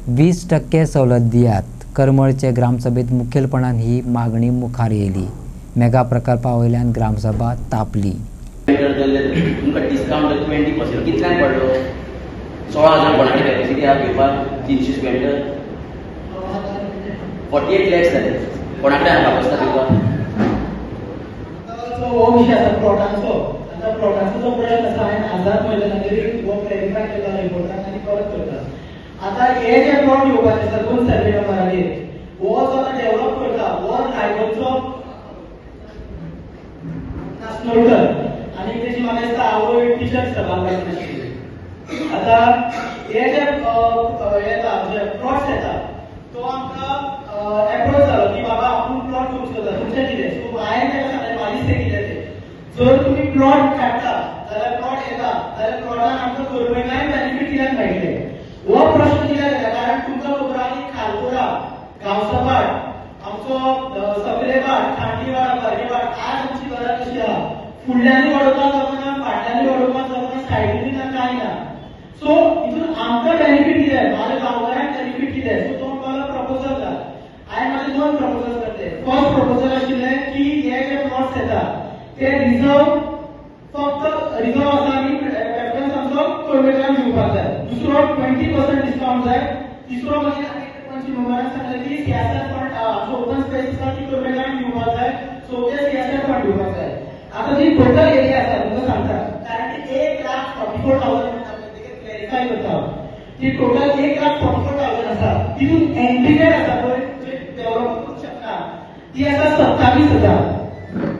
Speaker 1: 20% सवलत दियात. करमळचे ग्रामसभेत मुखेलपणान ही मागणी मुखार येयली. मेगा प्रकल्पा वयल्यान ग्रामसभा तापली.
Speaker 16: तुमकां डिस्कावंट 20% कितल्यांक पडलो? 16,000 कोणाची कॅपॅसिटी आहा घेवपाक 300 स्क्वेअर मीटर 48 लॅक्स जाले. कोणाकडे आहा कापासता दिवपाक?
Speaker 17: हो विषय आसा प्लॉटांचो. आतां प्लॉटांचो जो प्रश्न आसा हांवें आजार म्हयन्याखातीर हो क्लॅरिफाय केला रिपोर्टान आनी परत करता. आता हे जे प्लॉट घेवपाचे आसा 2 सर्वे नंबराचेर, हो जो आतां डेव्हलप करता हो रायगडचो नासनोडकर आनी तेजी म्हाका दिसता आवय टिचर सभाघर आशिल्ली. आता हे जे येता जे प्लॉट्स येता तो आमकां एप्रोच जालो की बाबा आपूण प्लॉट चूज करता, तुमचें कितें? सो हांवें ताका सांगलें म्हाजी स्टेक कितें तें. जर तुमी प्लॉट काडटा जाल्यार प्लॉट येता जाल्यार प्लॉटान आमकां गव्हर्मेंटान बेनिफीट कित्याक मेळटले? हो प्रश्न कित्याक येता? कारण तुमकां खबर आहा की खालपुरा, गांवसभाट, आमचो सकलेभाट, खांडीवाड, बार्देवाड आज आमची घरां कशी आहा. फुडल्यांनी वाडोवपाक जमना, फाटल्यांनी वाडोवपाक जमना, सायडीनी ना कांय ना. सो हितून आमकां बेनिफीट कितें? म्हाज्या गांवकारांक बेनिफीट कितें? सो तो म्हाका प्रपोजल घाल. हांवें म्हाजे 2 प्रपोजल करते. फर्स्ट प्रपोजल आशिल्लें की हे जे प्लॉट्स येता ते रिजर्व फक्त रिजर्व आसा आनी प्रेफरन्स आमचो कर्मचाऱ्यांक दिवपाक जाय. दुसरो 20% डिस्काउंट जाय. तिसरो म्हणजे पंच मेंबरांक सांगलें की CSR फंड आमचो ओपन स्पेस आसा ती कर्मचाऱ्यांक दिवपाक जाय. सो ते CSR फंड दिवपाक जाय. आता जी टोटल एरिया आसा तुमकां सांगता, कारण ती 1,44,000 क्लॅरिफाय करता. ती टोटल 1,44,000 आसा. तितून एंट्रीगेट आसा पळय जे डेव्हलप करूंक शकता ती आसा 27,000.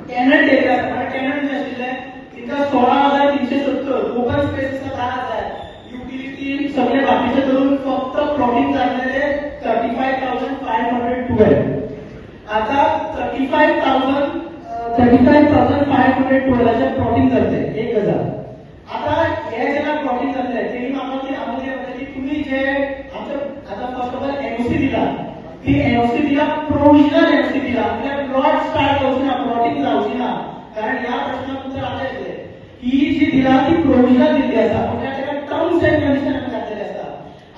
Speaker 17: टेनंट एरिया आसा, टेनंट जे आशिल्ले तिका 16,370. ओपन स्पेस आसा 10,000. युटिलिटी सगळे बाकीचे धरून फक्त प्लॉटिंग जाल्लेले 35,512. आता 35,512चे प्लॉटिंग जाल्ले 1,000. आता हे जेन्ना प्लॉटिंग जाल्ले तेणी म्हाका म्हणलें की तुम्ही जे आमच्या आता फर्स्ट ऑफ ऑल एनओसी दिला, ती एनओसी दिला प्रोविजनल एनओसी दिला, म्हणजे प्लॉट स्टार्ट जावची ना, प्लॉटिंग जावची ना. कारण ह्या प्रश्नाक उत्तर आतां येतलें. ही जी दिला ती प्रोविजनल दिल्ली आसा, म्हणजे ताका टर्म्स एंड कंडिशन आमी घातलेले आसा.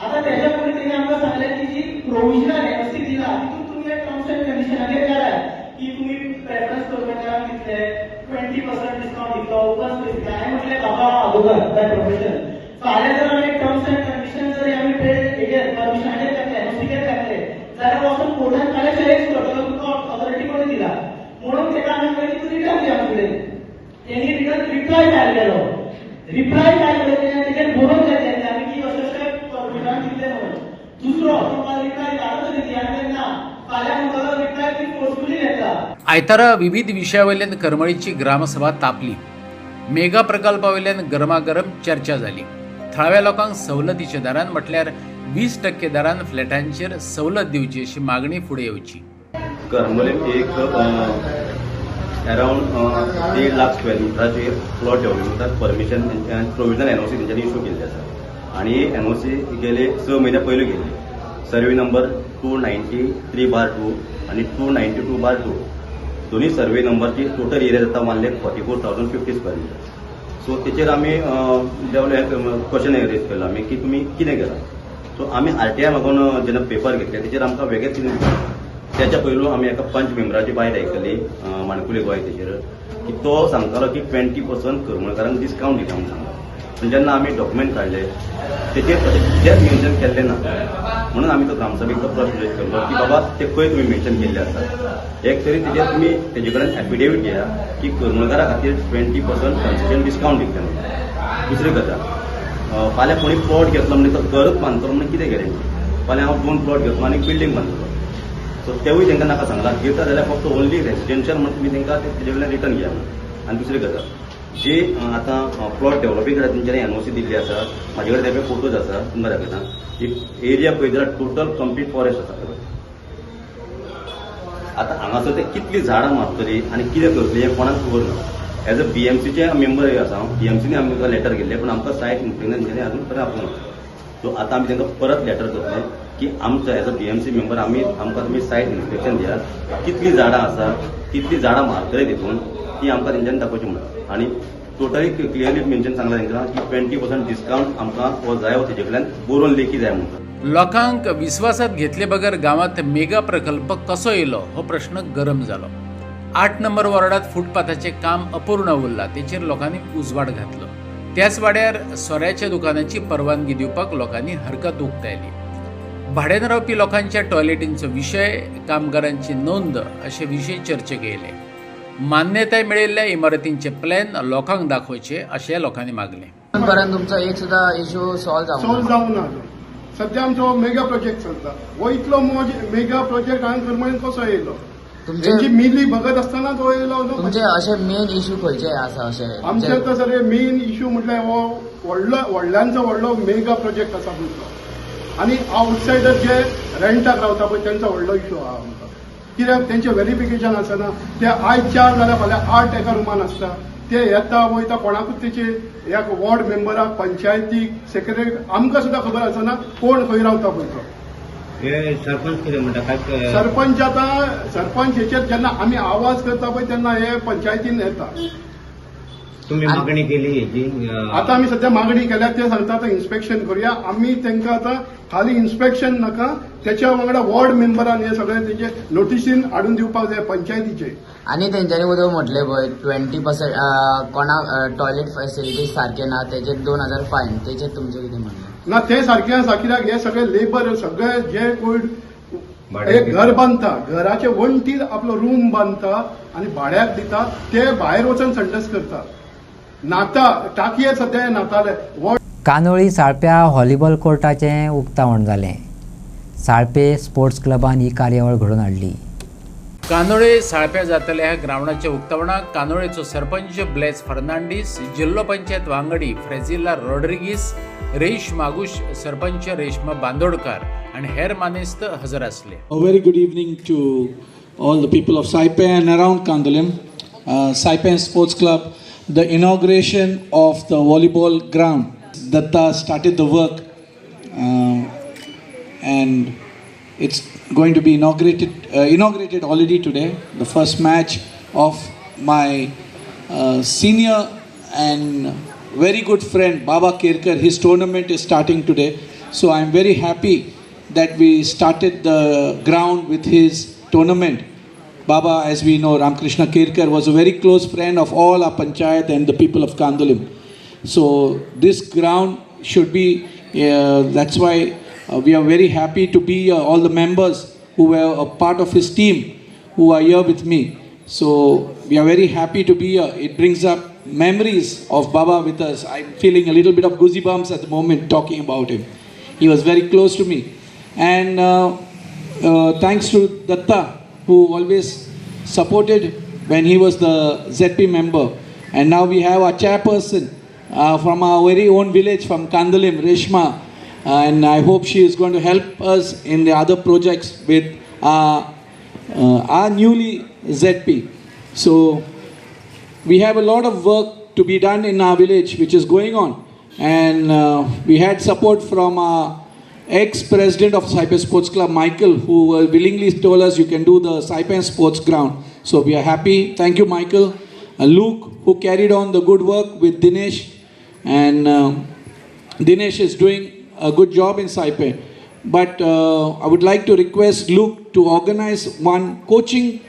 Speaker 17: आता त्याच्या पयलीं तेणी आमकां सांगलें की जी प्रोविजनल एनओसी दिला तितून तुमी टर्म्स एंड कंडिशनाचेर कराय की तुमी प्रेफरन्स कर्मचाऱ्यांक दितले, 20% डिस्काउंट दितलो, ओपन स्पेस दितले. हांवें म्हटलें बाबा अगोदर बाय प्रोफेशन फाल्यां जर आमी टर्म्स एंड कंडिशन जर आमी हेजेर परमिशनाचेर घातले, एनओसीचेर घातले जाल्यार वचून कोर्टान फाल्यां चॅलेंज करतलो तुका ऑथॉरिटी कोणी दिला. म्हणून तेका आमी म्हणलें की तूं रिटर्न दी आमचे कडेन. तेणी रिप्लाय फायल केलो. रिप्लाय फायल केलो तेजेर बरोवन घातलें आमी की अशें अशें परमिशन दितले म्हणून. दुसरो तुका रिप्लाय धाडत तरी आनी ना फाल्यां म्हणटलो रिप्लाय ती फोर्सफुली घेतला.
Speaker 2: आयतारा विविध विशयावयल्यान करमळीची ग्रामसभा तापली. मेगा प्रकल्पावयल्यान गरमागरम चर्चा जाली. थळाव्या लोकांक सवलतीच्या दरान म्हटल्यार 20% दरान फ्लॅटांचेर सवलत दिवची अशी मागणी फुडें येवची.
Speaker 18: करमलीत एक अराउंड 1.5 लाख स्क्वेअर मिटराचे प्लॉट डेव्हलपमेंटाक परमिशन प्रोविजनल एनओसी तेंच्यांनी इश्यू केल्ली आसा. आनी एनओसी गेले 6 म्हयन्या पयलीं गेल्ली. सर्वे नंबर 293/2 आनी 292/2 दोन्ही सर्वे नंबरची टोटल एरिया जाता मारले 44,050 स्क्वेअर मिटर. सो तेचेर आमी क्वेश्चन रेज केलो आमी की तुमी कितें केलां. सो आमी RTI मागून जेन्ना पेपर घेतले तेचेर आमकां वेगळेच कितें दिसलें. त्याच्या पयलू आमी एका पंच मेंबराची बायट आयकली माणकुले गोंय तेचेर की तो सांगतालो की 20% करमळकारांक डिस्काउंट दिता म्हणून सांगता. पूण जेन्ना आमी डॉक्युमेंट काडले तेचेर कितेंच मेन्शन केल्लें ना. म्हणून आमी तो ग्रामसभेक तो प्रश्न रेज केल्लो की बाबा ते खंय तुमी मेन्शन केल्ले आसा. एक तरी तेजेर तुमी तेजे कडेन एफिडेवीट घेया की करमळकारा खातीर 20% कन्सेशन डिस्काउंट दितले म्हणून. दुसरी गजाल फाल्यां कोणी प्लॉट घेतलो म्हणजे तो घरच बांदतलो म्हणजे कितें गॅरंटी. फाल्यां हांव 2 प्लॉट घेतलो आनी बिल्डींग बांदतलो. सो तेवूय तांकां नाका सांगला. घेता जाल्यार फक्त ओन्ली रेसिडेन्शियल म्हणून तुमी तांकां तेजे वयल्यान रिटर्न घेया. आनी दुसरी गजाल जी आतां प्लॉट डेव्हलपिंग खातीर तेंच्यांनी एनओसी दिल्ली आसा, म्हाजे कडेन तेजे फोटोज आसा तुमकां दाखयता. एरिया पळयत जाल्यार टोटल कंप्लीट फॉरेस्ट आसा. आतां हांगासर ते कितली झाडां मारतली आनी कितें करतली हें कोणाक खबर ना. एज अ BMCचे मेंबर आसा हांव. BMCने आमकां लेटर गेल्ले पूण आमकां सायट इन्स्पेक्शन तेंच्यांनी आजून पर्यंत आपलो. सो आतां आमी तांकां परत लेटर करतले की आमचो एज अ BMC मेंबर आमकां तुमी सायट इन्स्पेक्शन दियात. कितली झाडां आसा, कितली झाडां मारतले तितून ती आमकां तेंच्यांनी दाखोवची म्हणून. आनी टोटली क्लियरली मेन्शन सांगला तांकां की 20% डिस्काउंट आमकां हो जाय तेजे कडल्यान बरोवन लेखी जाय म्हणून.
Speaker 2: लोकांक विश्वासात घेतले बगर गावात मेगा प्रकल्प कसो येयलो हो प्रश्न गरम जालो. 8 नंबर वॉर्डात फुटपाथाचे काम अपूर्ण उरला. तेचेर लोकांनी उजवाड घातलो. त्याच वाड्यार सोऱ्याच्या दुकानाची परवानगी दिवपाक लोकांनी हरकत उक्तायली. भाड्यान रावपी लोकांच्या टॉयलेटींचो विशय, कामगारांची नोंद अशे विशय चर्चेक येयले. मान्यताय मेळिल्ल्या इमारतींचे प्लॅन लोकांक दाखोवचे अशें लोकांनी मागले.
Speaker 19: पर्यंत तुमचो एक सुद्धा इश्यू सॉल्व
Speaker 11: जावं ना. सध्या आमचो मेगा प्रोजेक्ट चलता. हो इतलो मेगा प्रोजेक्ट हांगा करमळेन कसो येयलो. तेंची मिली भगत आसतना तो येयलो.
Speaker 19: तुमचे अशे मेन इश्यू खंयचे आसा अशें.
Speaker 11: आमचे तर सगळे मेन इश्यू म्हटल्यार हो व्हडल्यांचो व्हडलो मेगा प्रोजेक्ट आसा तुमचो. आनी आउटसायडर जे रेंटाक रावता पळय तेंचो व्हडलो इश्यू आहा आमकां. कित्याक तेंचें व्हेरिफिकेशन आसना. ते आयज 4 जाल्यार फाल्यां 8 एका रुमान आसता. ते येता वयता कोणाकूच तेचे ह्या वॉर्ड मेंबराक, पंचायतीक, सेक्रेटरी आमकां सुद्दां खबर आसना कोण खंय रावता पळय तो.
Speaker 18: सरपंच कितें म्हणटा काय.
Speaker 11: सरपंच आतां सरपंच हेचेर जेन्ना आमी आवाज करता पळय तेन्ना हे पंचायतीन येता.
Speaker 20: तुम्ही मागणी केली याची
Speaker 21: आता आम्ही सध्या मागणी केल्या ते सांगता आता इन्स्पेक्शन करूया आम्ही त्यांना आता खाली इन्स्पेक्शन नाका त्याच्या वांगडा वॉर्ड मेंबरान हे सगळे त्याचे नोटिसीन हाडून दिवपाक जाय पंचायतीचे.
Speaker 19: आणि तेंच्यांनी उदक म्हटले पळय 20% कोणाक टॉयलेट फॅसिलिटीज सारखे ना तेचे 2000 फायन तेचे तुमचे कितें म्हणणें?
Speaker 21: ना ते सारखे आसा कित्याक हे सगळे लेबर सगळे जे कोण एक घर बांदता घराचे वणटीर आपलो रूम बांदता आणि भाड्याक दिता ते भायर वचून संडस करता नाता टाकये सध्या नाताले.
Speaker 1: कानोळी साळप्या व्हॉलीबॉल कोर्टाचें उक्तावण जालें. साळपे स्पोर्ट्स क्लबान ही कार्यावळ घडोवन हाडली.
Speaker 2: कानोळे साळप्या जातल्या ह्या ग्रावंडाच्या उक्तावणाक कानोळेचो सरपंच ब्लेस फर्नांडीस, जिल्लो पंचायत वांगडी फ्रेझिला रॉड्रिगीस, रेश मागुश, सरपंच रेश्मा बांदोडकार आणि हेर मानेस्त हजर आसले.
Speaker 22: A very good evening to all the people of Saipan and around Kandolim. Saipan Sports Club, the inauguration of the volleyball ground. Datta started the work and it's going to be inaugurated already today. The first match of my senior and very good friend Baba Kerkar, his tournament is starting today. So I'm very happy that we started the ground with his tournament. Baba, as we know, Ramkrishna Kerkar was a very close friend of all our panchayat and the people of Kandolim. So this ground should be, that's why we are very happy to be all the members who were a part of his team who are here with me. So we are very happy to be here. It brings up memories of Baba with us. I'm feeling a little bit of goosebumps at the moment talking about him. He was very close to me. And thanks to Datta, who always supported when he was the ZP member. And now we have our chairperson from our very own village from Kandolim, Reshma. And I hope she is going to help us in the other projects with our newly ZP. So we have a lot of work to be done in our village which is going on. And we had support from our ex-president of Saipan Sports Club, Michael, who willingly told us you can do the Saipan Sports Ground. So we are happy. Thank you, Michael. Luke, who carried on the good work with Dinesh. And Dinesh is doing a good job in Saipan. But I would like to request Luke to organize one coaching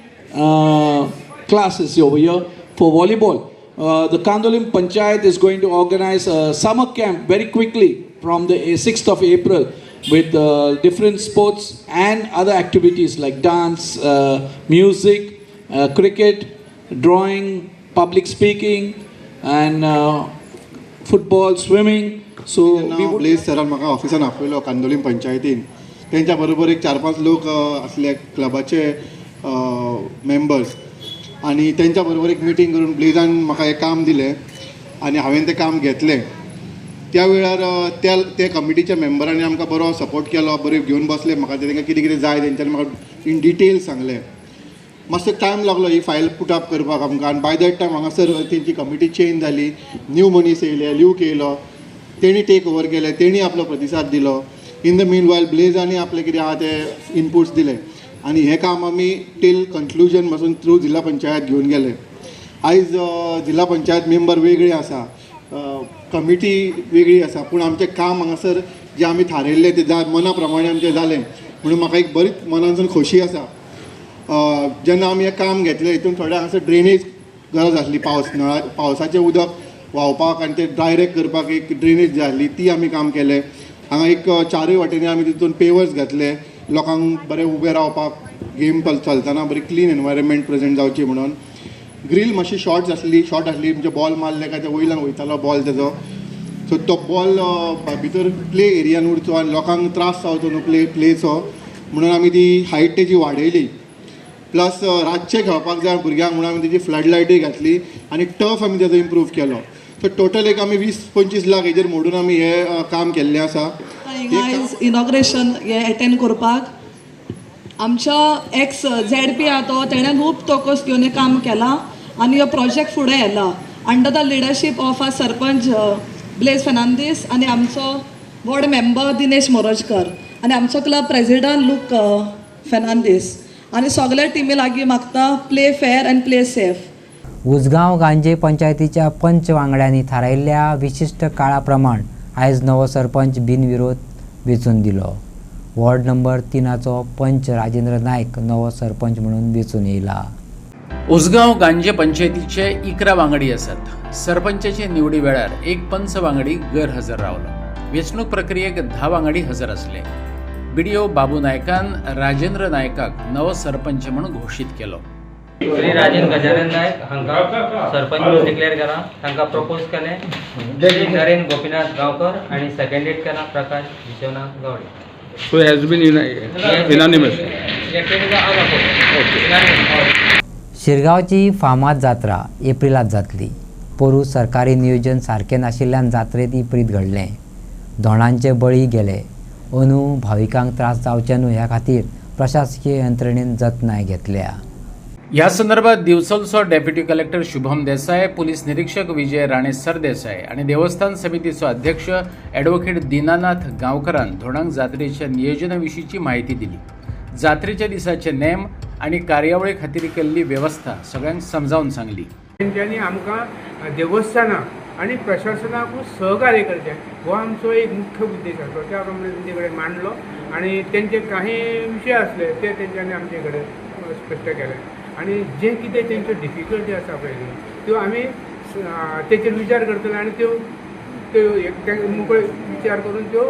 Speaker 22: classes over here for volleyball. The Kandolim Panchayat is going to organize a summer camp very quickly from the 6th of April with different sports and other activities like dance, music, cricket, drawing, public speaking and football, swimming. So we would...
Speaker 11: place सरान म्हाका ऑफिसान आपयलो कांदोलीम पंचायतीन तेंच्या बरोबर एक 4-5 लोक असले क्लबाचे मेंबर्स आनी तेंच्या बरोबर एक मिटींग करून ब्लेजान म्हाका एक काम दिलें आनी हांवें तें काम घेतलें. त्या वेळार त्या कमिटीच्या मेंबरांनी आमकां बरो सपोर्ट केलो, बरे घेवन बसले म्हाका तांकां कितें कितें जाय तेंच्यांनी म्हाका इन डिटेल सांगलें. मातसो टायम लागलो ही फायल पुट अप करपाक आमकां आनी बाय दॅट टायम हांगासर तेंची कमिटी चेंज जाली, न्यू मनीस येयले, ल्यूक येयलो, तेणी टेक ओवर केले, तेणी आपलो प्रतिसाद दिलो. इन द मीन वायल ब्लेजांनी आपले कितें आहा ते इनपुट्स दिले आनी हें काम आमी टील कन्क्लुजन पासून थ्रू जिल्हा पंचायत घेवन गेले. आयज जिल्हा पंचायत मेंबर वेगळे आसा, कमिटी वेगळी आसा, पूण आमचें काम हांगासर जें आमी थारायल्लें तें मना प्रमाणे आमचें जालें म्हणून म्हाका एक बरीच मनानसून खोशी आसा. जेन्ना आमी हें काम घेतलें हितून थोडे हांगासर ड्रेनेज गरज आसली, पावसाचें उदक व्हांवपाक आनी तें डायरेक्ट करपाक एक ड्रेनेज जाय आसली, ती आमी काम केलें. हांगा एक 4 वाटेनी आमी तितून पेवर्स घातले, लोकांक बरें उबें रावपाक, गेम चलतना बरी क्लीन एनवायरमेंट प्रेजेंट जावची म्हणून. ग्रील मातशी शॉर्ट आसली म्हणजे बॉल मारले काय ते वयल्यान वयतालो बॉल तेजो, सो तो बॉल भितर प्ले एरियान उरचो आनी लोकांक त्रास जावचो न्हू प्लेचो म्हणून आमी ती हायट तेजी वाडयली. प्लस रातचें खेळपाक जाय भुरग्यांक म्हणून आमी तेजी फ्लड लायटूय घातली आनी टफ आमी तेजो इम्प्रूव केलो. सो टोटल एक आमी 20-25 लाख हेजेर मोडून आमी हें काम केल्लें आसा.
Speaker 23: इनॉग्रेशन हें एटेंड करपाक आमच्या एक्स ZP आहा तो तेणें खूब तोकस घेवन काम केलां आनी हो प्रोजेक्ट फुडें येला under the leadership of our sarpanch Blaise Fernandes आनी आमचो वॉर्ड मेंबर दिनेश मोरजकर आनी आमचो क्लब प्रेसिडेंट लूक फर्नांडीस आनी सगळे टिमी लागीं मागता play fair and play safe.
Speaker 1: Usgao Ganje पंचायतीच्या पंच वांगड्यांनी थारायिल्ल्या विशिष्ट काळा प्रमाण आयज नवो सरपंच बिनविरोध वेंचून दिलो. वॉर्ड नंबर 3 पंच राजेंद्र नायक नवो सरपंच म्हणून वेंचून येयला.
Speaker 2: उसगांव गांजे पंचायतीचे 11 वांगडी आसात. सरपंचाचे निवडी वेळार एक पंच वांगडी गैरहजर रावलो. वेंचणूक प्रक्रियेक 10 वांगडी हजर असले. बीडीओ बाबू नायकान राजेंद्र नायकाक नवो सरपंच म्हणून घोषित केलो.
Speaker 10: श्री राजेंद्र गजानन नायक हांकां सरपंच डिक्लेअर केला. तांकां प्रपोज केलें श्री नरेन गोपीनाथ गांवकर आणि सेकंडेड केला प्रकाश Vishwanath Gawade.
Speaker 3: So it has been unanimous.
Speaker 1: शिरगांवची फामाद जात्रा एप्रिलात जातली. पोरू सरकारी नियोजन सारकें नाशिल्ल्यान जात्रेत विपरीत घडलें. धोणांचे बळी गेले. अंदू भाविकांक त्रास जावचे न्हू ह्या खातीर प्रशासकीय यंत्रणेन जतनाय घेतल्या.
Speaker 2: या संदर्भात दिवचलचो डेप्युटी कलेक्टर शुभम देसाय, पोलीस निरीक्षक विजय राणे सरदेसाय आणि देवस्थान समितीचो अध्यक्ष ॲडव्होकेट दीनानाथ गांवकरान धोणांक जात्रेच्या नियोजनाविशींची माहिती दिली. जात्रेच्या दिसाचे नेम आणि कार्यावळी खातीर केल्ली व्यवस्था सगळ्यांक समजावून सांगली.
Speaker 6: तेंच्यांनी आमकां देवस्थानां आनी प्रशासनाकूच सहकार्य करचें हो आमचो एक मुख्य उद्देश आसलो. त्या प्रमाणे तेंचे कडेन मांडलो आणि तेंचे काही विशय आसले ते तेंच्यांनी आमचे कडेन स्पश्ट केले. आणि जे कितें तेंच्यो डिफिकल्टी आसा पळय त्यो आमी तेचेर विचार करतले आणि त्यो मुकळे विचार करून त्यो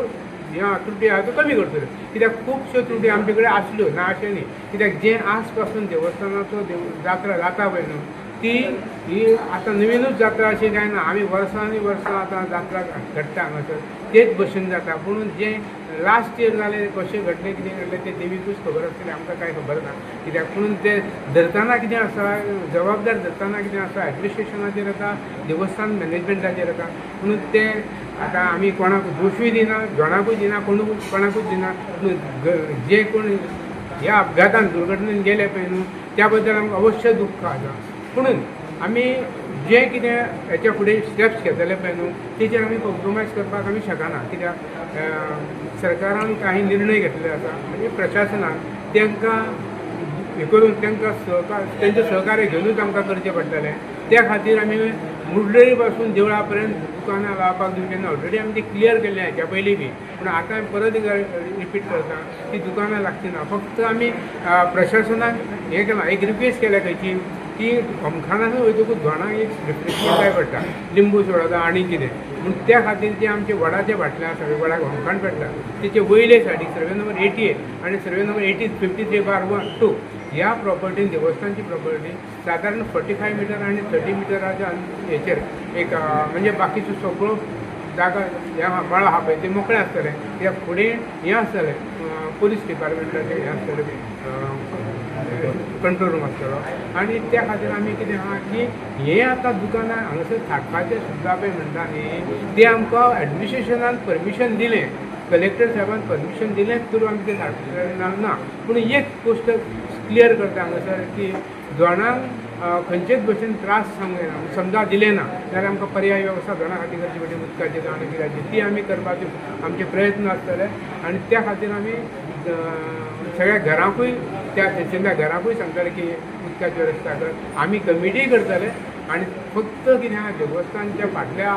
Speaker 6: ह्या त्रुटी आहा त्यो कमी करतले. कित्याक खुबश्यो त्रुटी आमचे कडेन आसल्यो ना अशें न्ही. कित्याक जे आज पासून देवस्थानाचो जात्रा जाता पळय न्हू ही आतां नवीनूच जात्रा अशी काय ना. आमी वर्सांनी वर्सां आतां जात्रा घडटा हांगासर तेच भशेन जाता. पूण जे लास्ट इयर जालें कशें घडलें कितें घडलें तें देवीकूच खबर आसतलें, आमकां कांय खबर ना. कित्याक पूण तें धरतना कितें आसा जबाबदार धरतना कितें आसा एडमिनिस्ट्रेशनाचेर येता, देवस्थान मॅनेजमेंटाचेर येता. म्हणून तें आतां आमी कोणाक दोशूय दिना, जोणाकूय दिना, कोणाकूच दिना. जे कोण ह्या अपघातान दुर्घटनेन गेले पळय न्हू त्या बद्दल आमकां अवश्य दुख्ख आसा. पुणून आमी जे कितें हेच्या फुडें स्टेप्स घेतले पळय न्हू तेचेर आमी कॉम्प्रोमायज करपाक आमी शकना. कित्याक सरकारान काही निर्णय घेतले आसा म्हणजे प्रशासनान तांकां हे करून तांकां तेंचें सहकार्य घेवनूच आमकां करचें पडटलें. त्या खातीर आमी मुड्डरी पासून देवळा पर्यंत दुकानां लावपाक दिवचें ना. ऑलरेडी आमी ती क्लियर केल्ली हेच्या पयलीं बी. पूण आतां परत रिपीट करता ती दुकानां लागची ना. फक्त आमी प्रशासनाक हें केलां, एक रिक्वेस्ट केल्या खंयची की होमखानासून वयतकूच धोणाक एक रिफ्रेशमेंट जाय पडटा, लिंबू सोडा आनी कितें. पूण त्या खातीर जे आमचे वडाचे बाटले आसा वडाक होमखाण पडटा तेचे वयले सायडीक सर्वे नंबर 88 आनी सर्वे नंबर 53/1-2 ह्या प्रॉपर्टीन देवस्थानची प्रॉपर्टी सादारण 45 मीटर आणि 30 मिटराच्या हेचेर एक म्हणजे बाकीचो सगळो जागा ह्या मळा आहा पळय ते मोकळे आसतले. त्या फुडें हें आसतलें पोलीस डिपार्टमेंटाचें हें आसतलें कंट्रोल रूम आसतलो. आनी त्या खातीर आमी कितें आहा की हें आतां दुकानां हांगासर थाटपाचें सुद्दां पळय म्हणटा न्ही तें आमकां एडमिनिस्ट्रेशनान परमिशन दिलें, कलेक्टर साहेबान परमिशन दिलें करून आमी तें थाटपाचें ना. पूण एक गोश्ट क्लियर करता हांगासर की जोणांक खंयचेच भशेन त्रास सांगना. समजा दिले ना जाल्यार आमकां पर्याय वेवस्था जोणा खातीर करची पडटी उदकाची जावं कित्याची ती आमी करपाचे आमचे प्रयत्न आसतले. आनी त्या खातीर आमी सगळ्या घरांकूय त्या तेंच्या घरांकूय सांगताले की उदकाची वेवस्था कर. आमी कमिटी करतले आनी फक्त कितें आहा देवस्थानच्या फाटल्या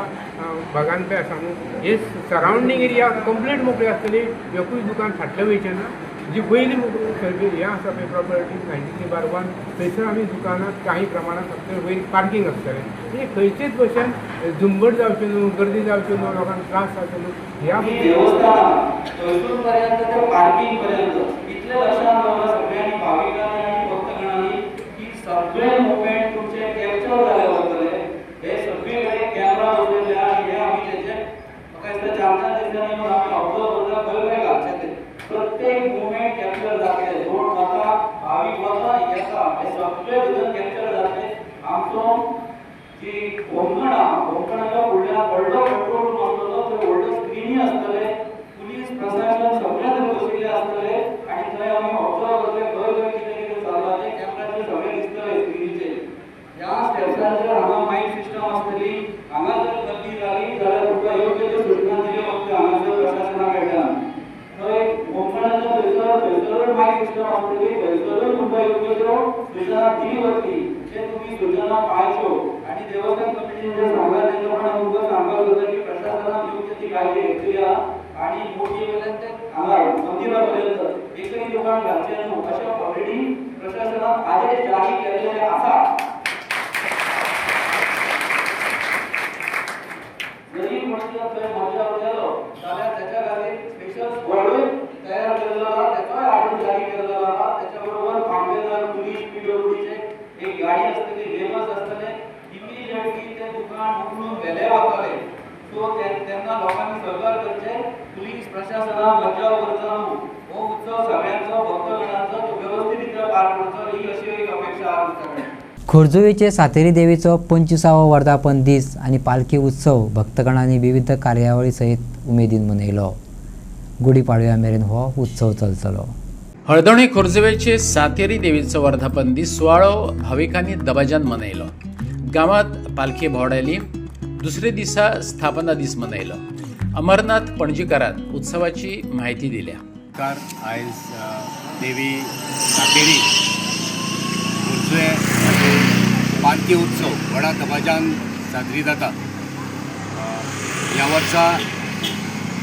Speaker 6: भागान पळय आसा न्हू हे सरावंडींग एरिया कंप्लीट मोकळी आसतली. एकूय दुकान फाटलें वयचें ना. जी पयली सर्वे हें आसा पळय प्रॉपर्टी 93/1 थंयसर आमी दुकानां काही प्रमाणांत आसतलें. वयर पार्किंग आसतलें. म्हणजे खंयचेच भशेन झुंबड जावचें न्हू, गर्दी जावच्यो न्हू, लोकांक त्रास जावचो न्हू ह्या
Speaker 16: थंयसून पर्यंत ते पार्किंग पर्यंत इतलें लक्षांत दवरला सगळ्यांनी भाविकांनी आनी भक्तगणांनी की सगळे मुवमेंट तुमचे कॅप्चर जाले वतले. हे सगळे कडेन कॅमेरा बसयले आनी हे आमी तेचे म्हाका दिसता 4-5 दिसांनी आमी ऑब्जर्व करता खंय खंय घालचे ते प्रत्येक मुवमेंट कॅप्चर जातले. जोड वता भावीक वता येता हे सगळे भितर कॅप्चर जातले. आमचो जी होमखण आहा होमखणाच्या फुडल्यान व्हडलो कंट्रोल रूम आसतलो. थंय व्हडलो स्क्रिनी आसतले. पुलीस प्रशासन सगळे थंय बशिल्ले आसतले आनी थंय आमी ऑब्जर्व करतले खंय खंय कितें कितें चल्लां तें कॅमेराचेर सगळें दिसतलें स्क्रिनीचेर. ह्या स्टेप्सांचेर हांगा मायक सिस्टम आसतली. हांगा जर गर्दी जाली जाल्यार तुमकां योग्य त्यो सूचना दिल्यो वतल्यो हांगासर प्रशासना कडल्यान. थंय होमखणाच्या थंयसर मायक सिस्टम आसतली. थंयसरूय तुमकां योग्य त्यो सूचना दिली वतली. जे तुम्ही सूचना पाळच्यो आणि देवस्थान कमिटीने सांगला तेच्या पण उगं सांगला होतं की प्रशासनाने योग्य ती काळजी घेतली आणि मोठीपर्यंत मंदिरापर्यंत एकही दुकान घालचे न्हू अशा ऑलरेडी प्रशासनान आदेश जारी केलेले आसा. जरी म्हणजे थंय मोर्चा गेलो जाल्यार त्याच्या खातीर स्पेशल स्क्वॉडूय तयार केलेलो आसा, त्याचोय आदेश जारी केलेलो आसा. त्याच्या बरोबर फांबेदार पुलीस पीडब्ल्यूडीचे एक गाडी असतली, लेबर्स असतले, इमिडिएटली ते दुकान उखलून वेले वतले. सो त्यांना लोकांनी सहकार्य करचे, पुलीस प्रशासनाक बचाव करचा न्हू. हो उत्सव सगळ्यांचो भक्तगणांचो व्यवस्थितरित्या पार पडचो ही अशी एक अपेक्षा आसा सगळ्यांची.
Speaker 1: खोर्जुवेचे सातेरी देवीचो 25वा वर्धापन दीस आणि पालखी उत्सव भक्तगणांनी विविध कार्यावळी सयत उमेदीन मनयलो. गुढीपाडव्या मेरेन हो उत्सव चलतलो.
Speaker 2: हळदोणे खोर्जुवेचे सातेरी देवीचो वर्धापन दीस सुवाळो भाविकांनी दबाज्यान मनयलो. गांवांत पालखी भोंवडायली. दुसरे दिसा स्थापना दीस मनयलो. अमरनाथ पणजीकारान उत्सवाची म्हायती दिल्या.
Speaker 7: आयज देवी सातेरी खोर्जुवे पालखी उत्सव व्हडा दबाज्यान साजरी जाता. ह्या वर्सा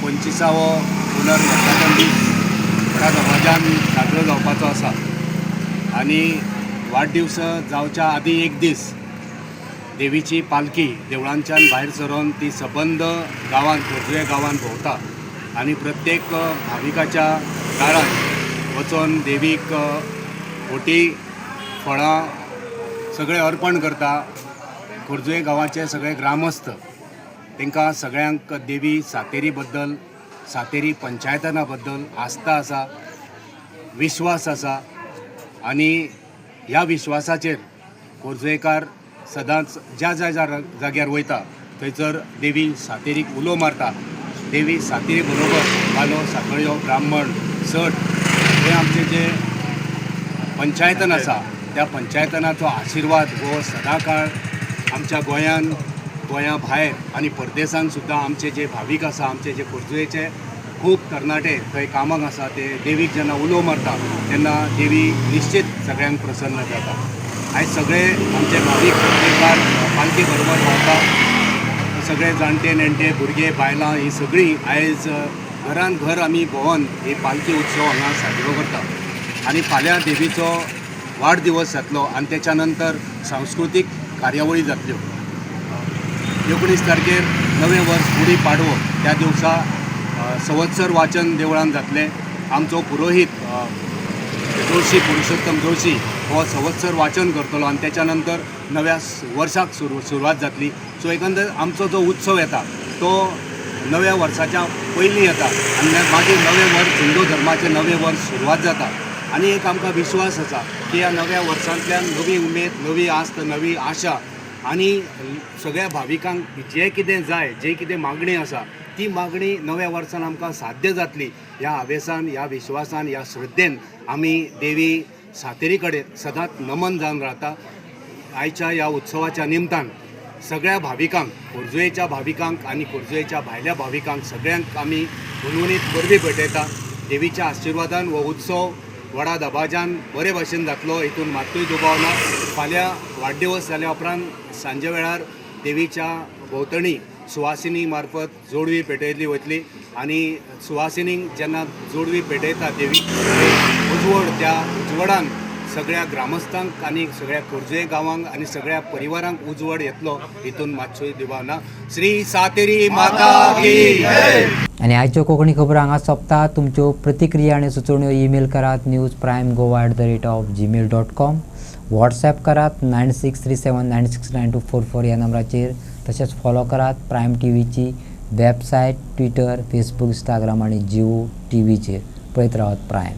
Speaker 7: 25वो पुनर्वर्धापन दीस व्हडा दबाज्यान साजरो जावपाचो आसा आनी वाडदिवस जावच्या आदी एक दीस देवीची पालखी देवळांच्यान भायर सरून ती सबंद गांवांत खोर्जुवे गांवांत भोंवता आनी प्रत्येक भाविकाच्या दारांत वचून देवीक फोटी फळां सगळे अर्पण करता. खोर्जुवे गांवाचे सगळे ग्रामस्थ तांकां सगळ्यांक देवी सातेरी बद्दल, सातेरी पंचायतना बद्दल आस्था आसा, विश्वास आसा आनी ह्या विश्वासाचेर खोर्जुवेकार सदांच ज्या जाग्यार वयता थंयसर देवी सातेरीक उलो मारता. देवी सातेरी बरोबर वालो साखळ्यो ब्राह्मण सट हे आमचे जे पंचायतन आसा त्या पंचायतनाचो आशिर्वाद हो सदांकाळ आमच्या गोंया भायर आनी परदेसांत सुद्दां आमचे जे भावीक आसा, आमचे जे खोर्जुवेचे खूब तरणाटे थंय कामाक आसा ते देवीक जेन्ना उलो मारता तेन्ना देवी निश्चित सगळ्यांक प्रसन्न जाता. आयज सगळे आमचे भावीक खोर्जुवेकार पालखी बरोबर भोंवता. सगळे जाणटे नेणटे भुरगे बायलां ही सगळीं आयज घरान घर आमी भोंवन ही पालखी उत्सव हांगा साजरो करता. आनी फाल्यां देवीचो वाडदिवस जातलो आनी तेच्या नंतर सांस्कृतीक कार्यावळी जातल्यो. 19 तारखेर नवें वर्स गुडी पाडवो त्या दिवसा संवत्सर वाचन देवळान जातलें. आमचो पुरोहीत जोशी पुरुषोत्तम जोशी हो संवत्सर वाचन करतलो आनी त्याच्या नंतर नव्या वर्साक सुरवात जातली. सो एकंदर आमचो जो उत्सव येता तो नव्या वर्साच्या पयलीं येता आनी मागीर नवें वर्स हिंदू धर्माचें नवें वर्स सुरवात जाता. आनी एक आमकां विश्वास आसा की ह्या नव्या वर्सांतल्यान नवी उमेद, नवी आस्त, नवी आशा आनी सगळ्या भाविकांक जें कितें जाय, जें कितें मागणी आसा ती मागणी नव्या वर्सान आमकां साध्य जातली. ह्या हावेसान, ह्या विश्वासान, ह्या श्रद्धेन आमी देवी सातेरी कडेन सदांच नमन जावन रावता. आयच्या ह्या उत्सवाच्या निमतान सगळ्या भाविकांक, खोर्जुवेच्या भाविकांक आनी खोर्जुवेच्या भायल्या भाविकांक सगळ्यांक आमी गुणगुणीत परबी भेटयता. देवीच्या आशिर्वादान हो उत्सव व्हडा दबाज्यान बरे भाशेन जातलो हितून मात्तूय दुबाव ना. फाल्यां वाडदिवस जाल्या उपरांत सांजे वेळार देवीच्या भोंवतणी सुवासिनी मार्फत जोडवी पेटयल्ली वतली आनी सुवासिनींक जेन्ना जोडवी पेटयता देवी उजवड, त्या उजवडान सगळ्या ग्रामस्थांक आनी सगळ्या खोर्जुवे गांवांक आनी सगळ्या परिवारांक उजवड येतलो हितून मातसोय दुबाव ना. श्री सातेरी माता की जय.
Speaker 1: आणि आयच्यो कोंकणी खबरो हांगा सोंपता. तुमच्यो प्रतिक्रिया आनी सुचोवण्यो ईमेल करात newsprimegoa@gmail.com. व्हॉट्सॲप करात 9637969244 ह्या नंबराचेर. तशेंच फॉलो करात प्रायम टीव्हीची वेबसायट, ट्विटर, फेसबूक, इंस्टाग्राम आनी जिओ टीव्हीचेर. पळयत रावत प्रायम.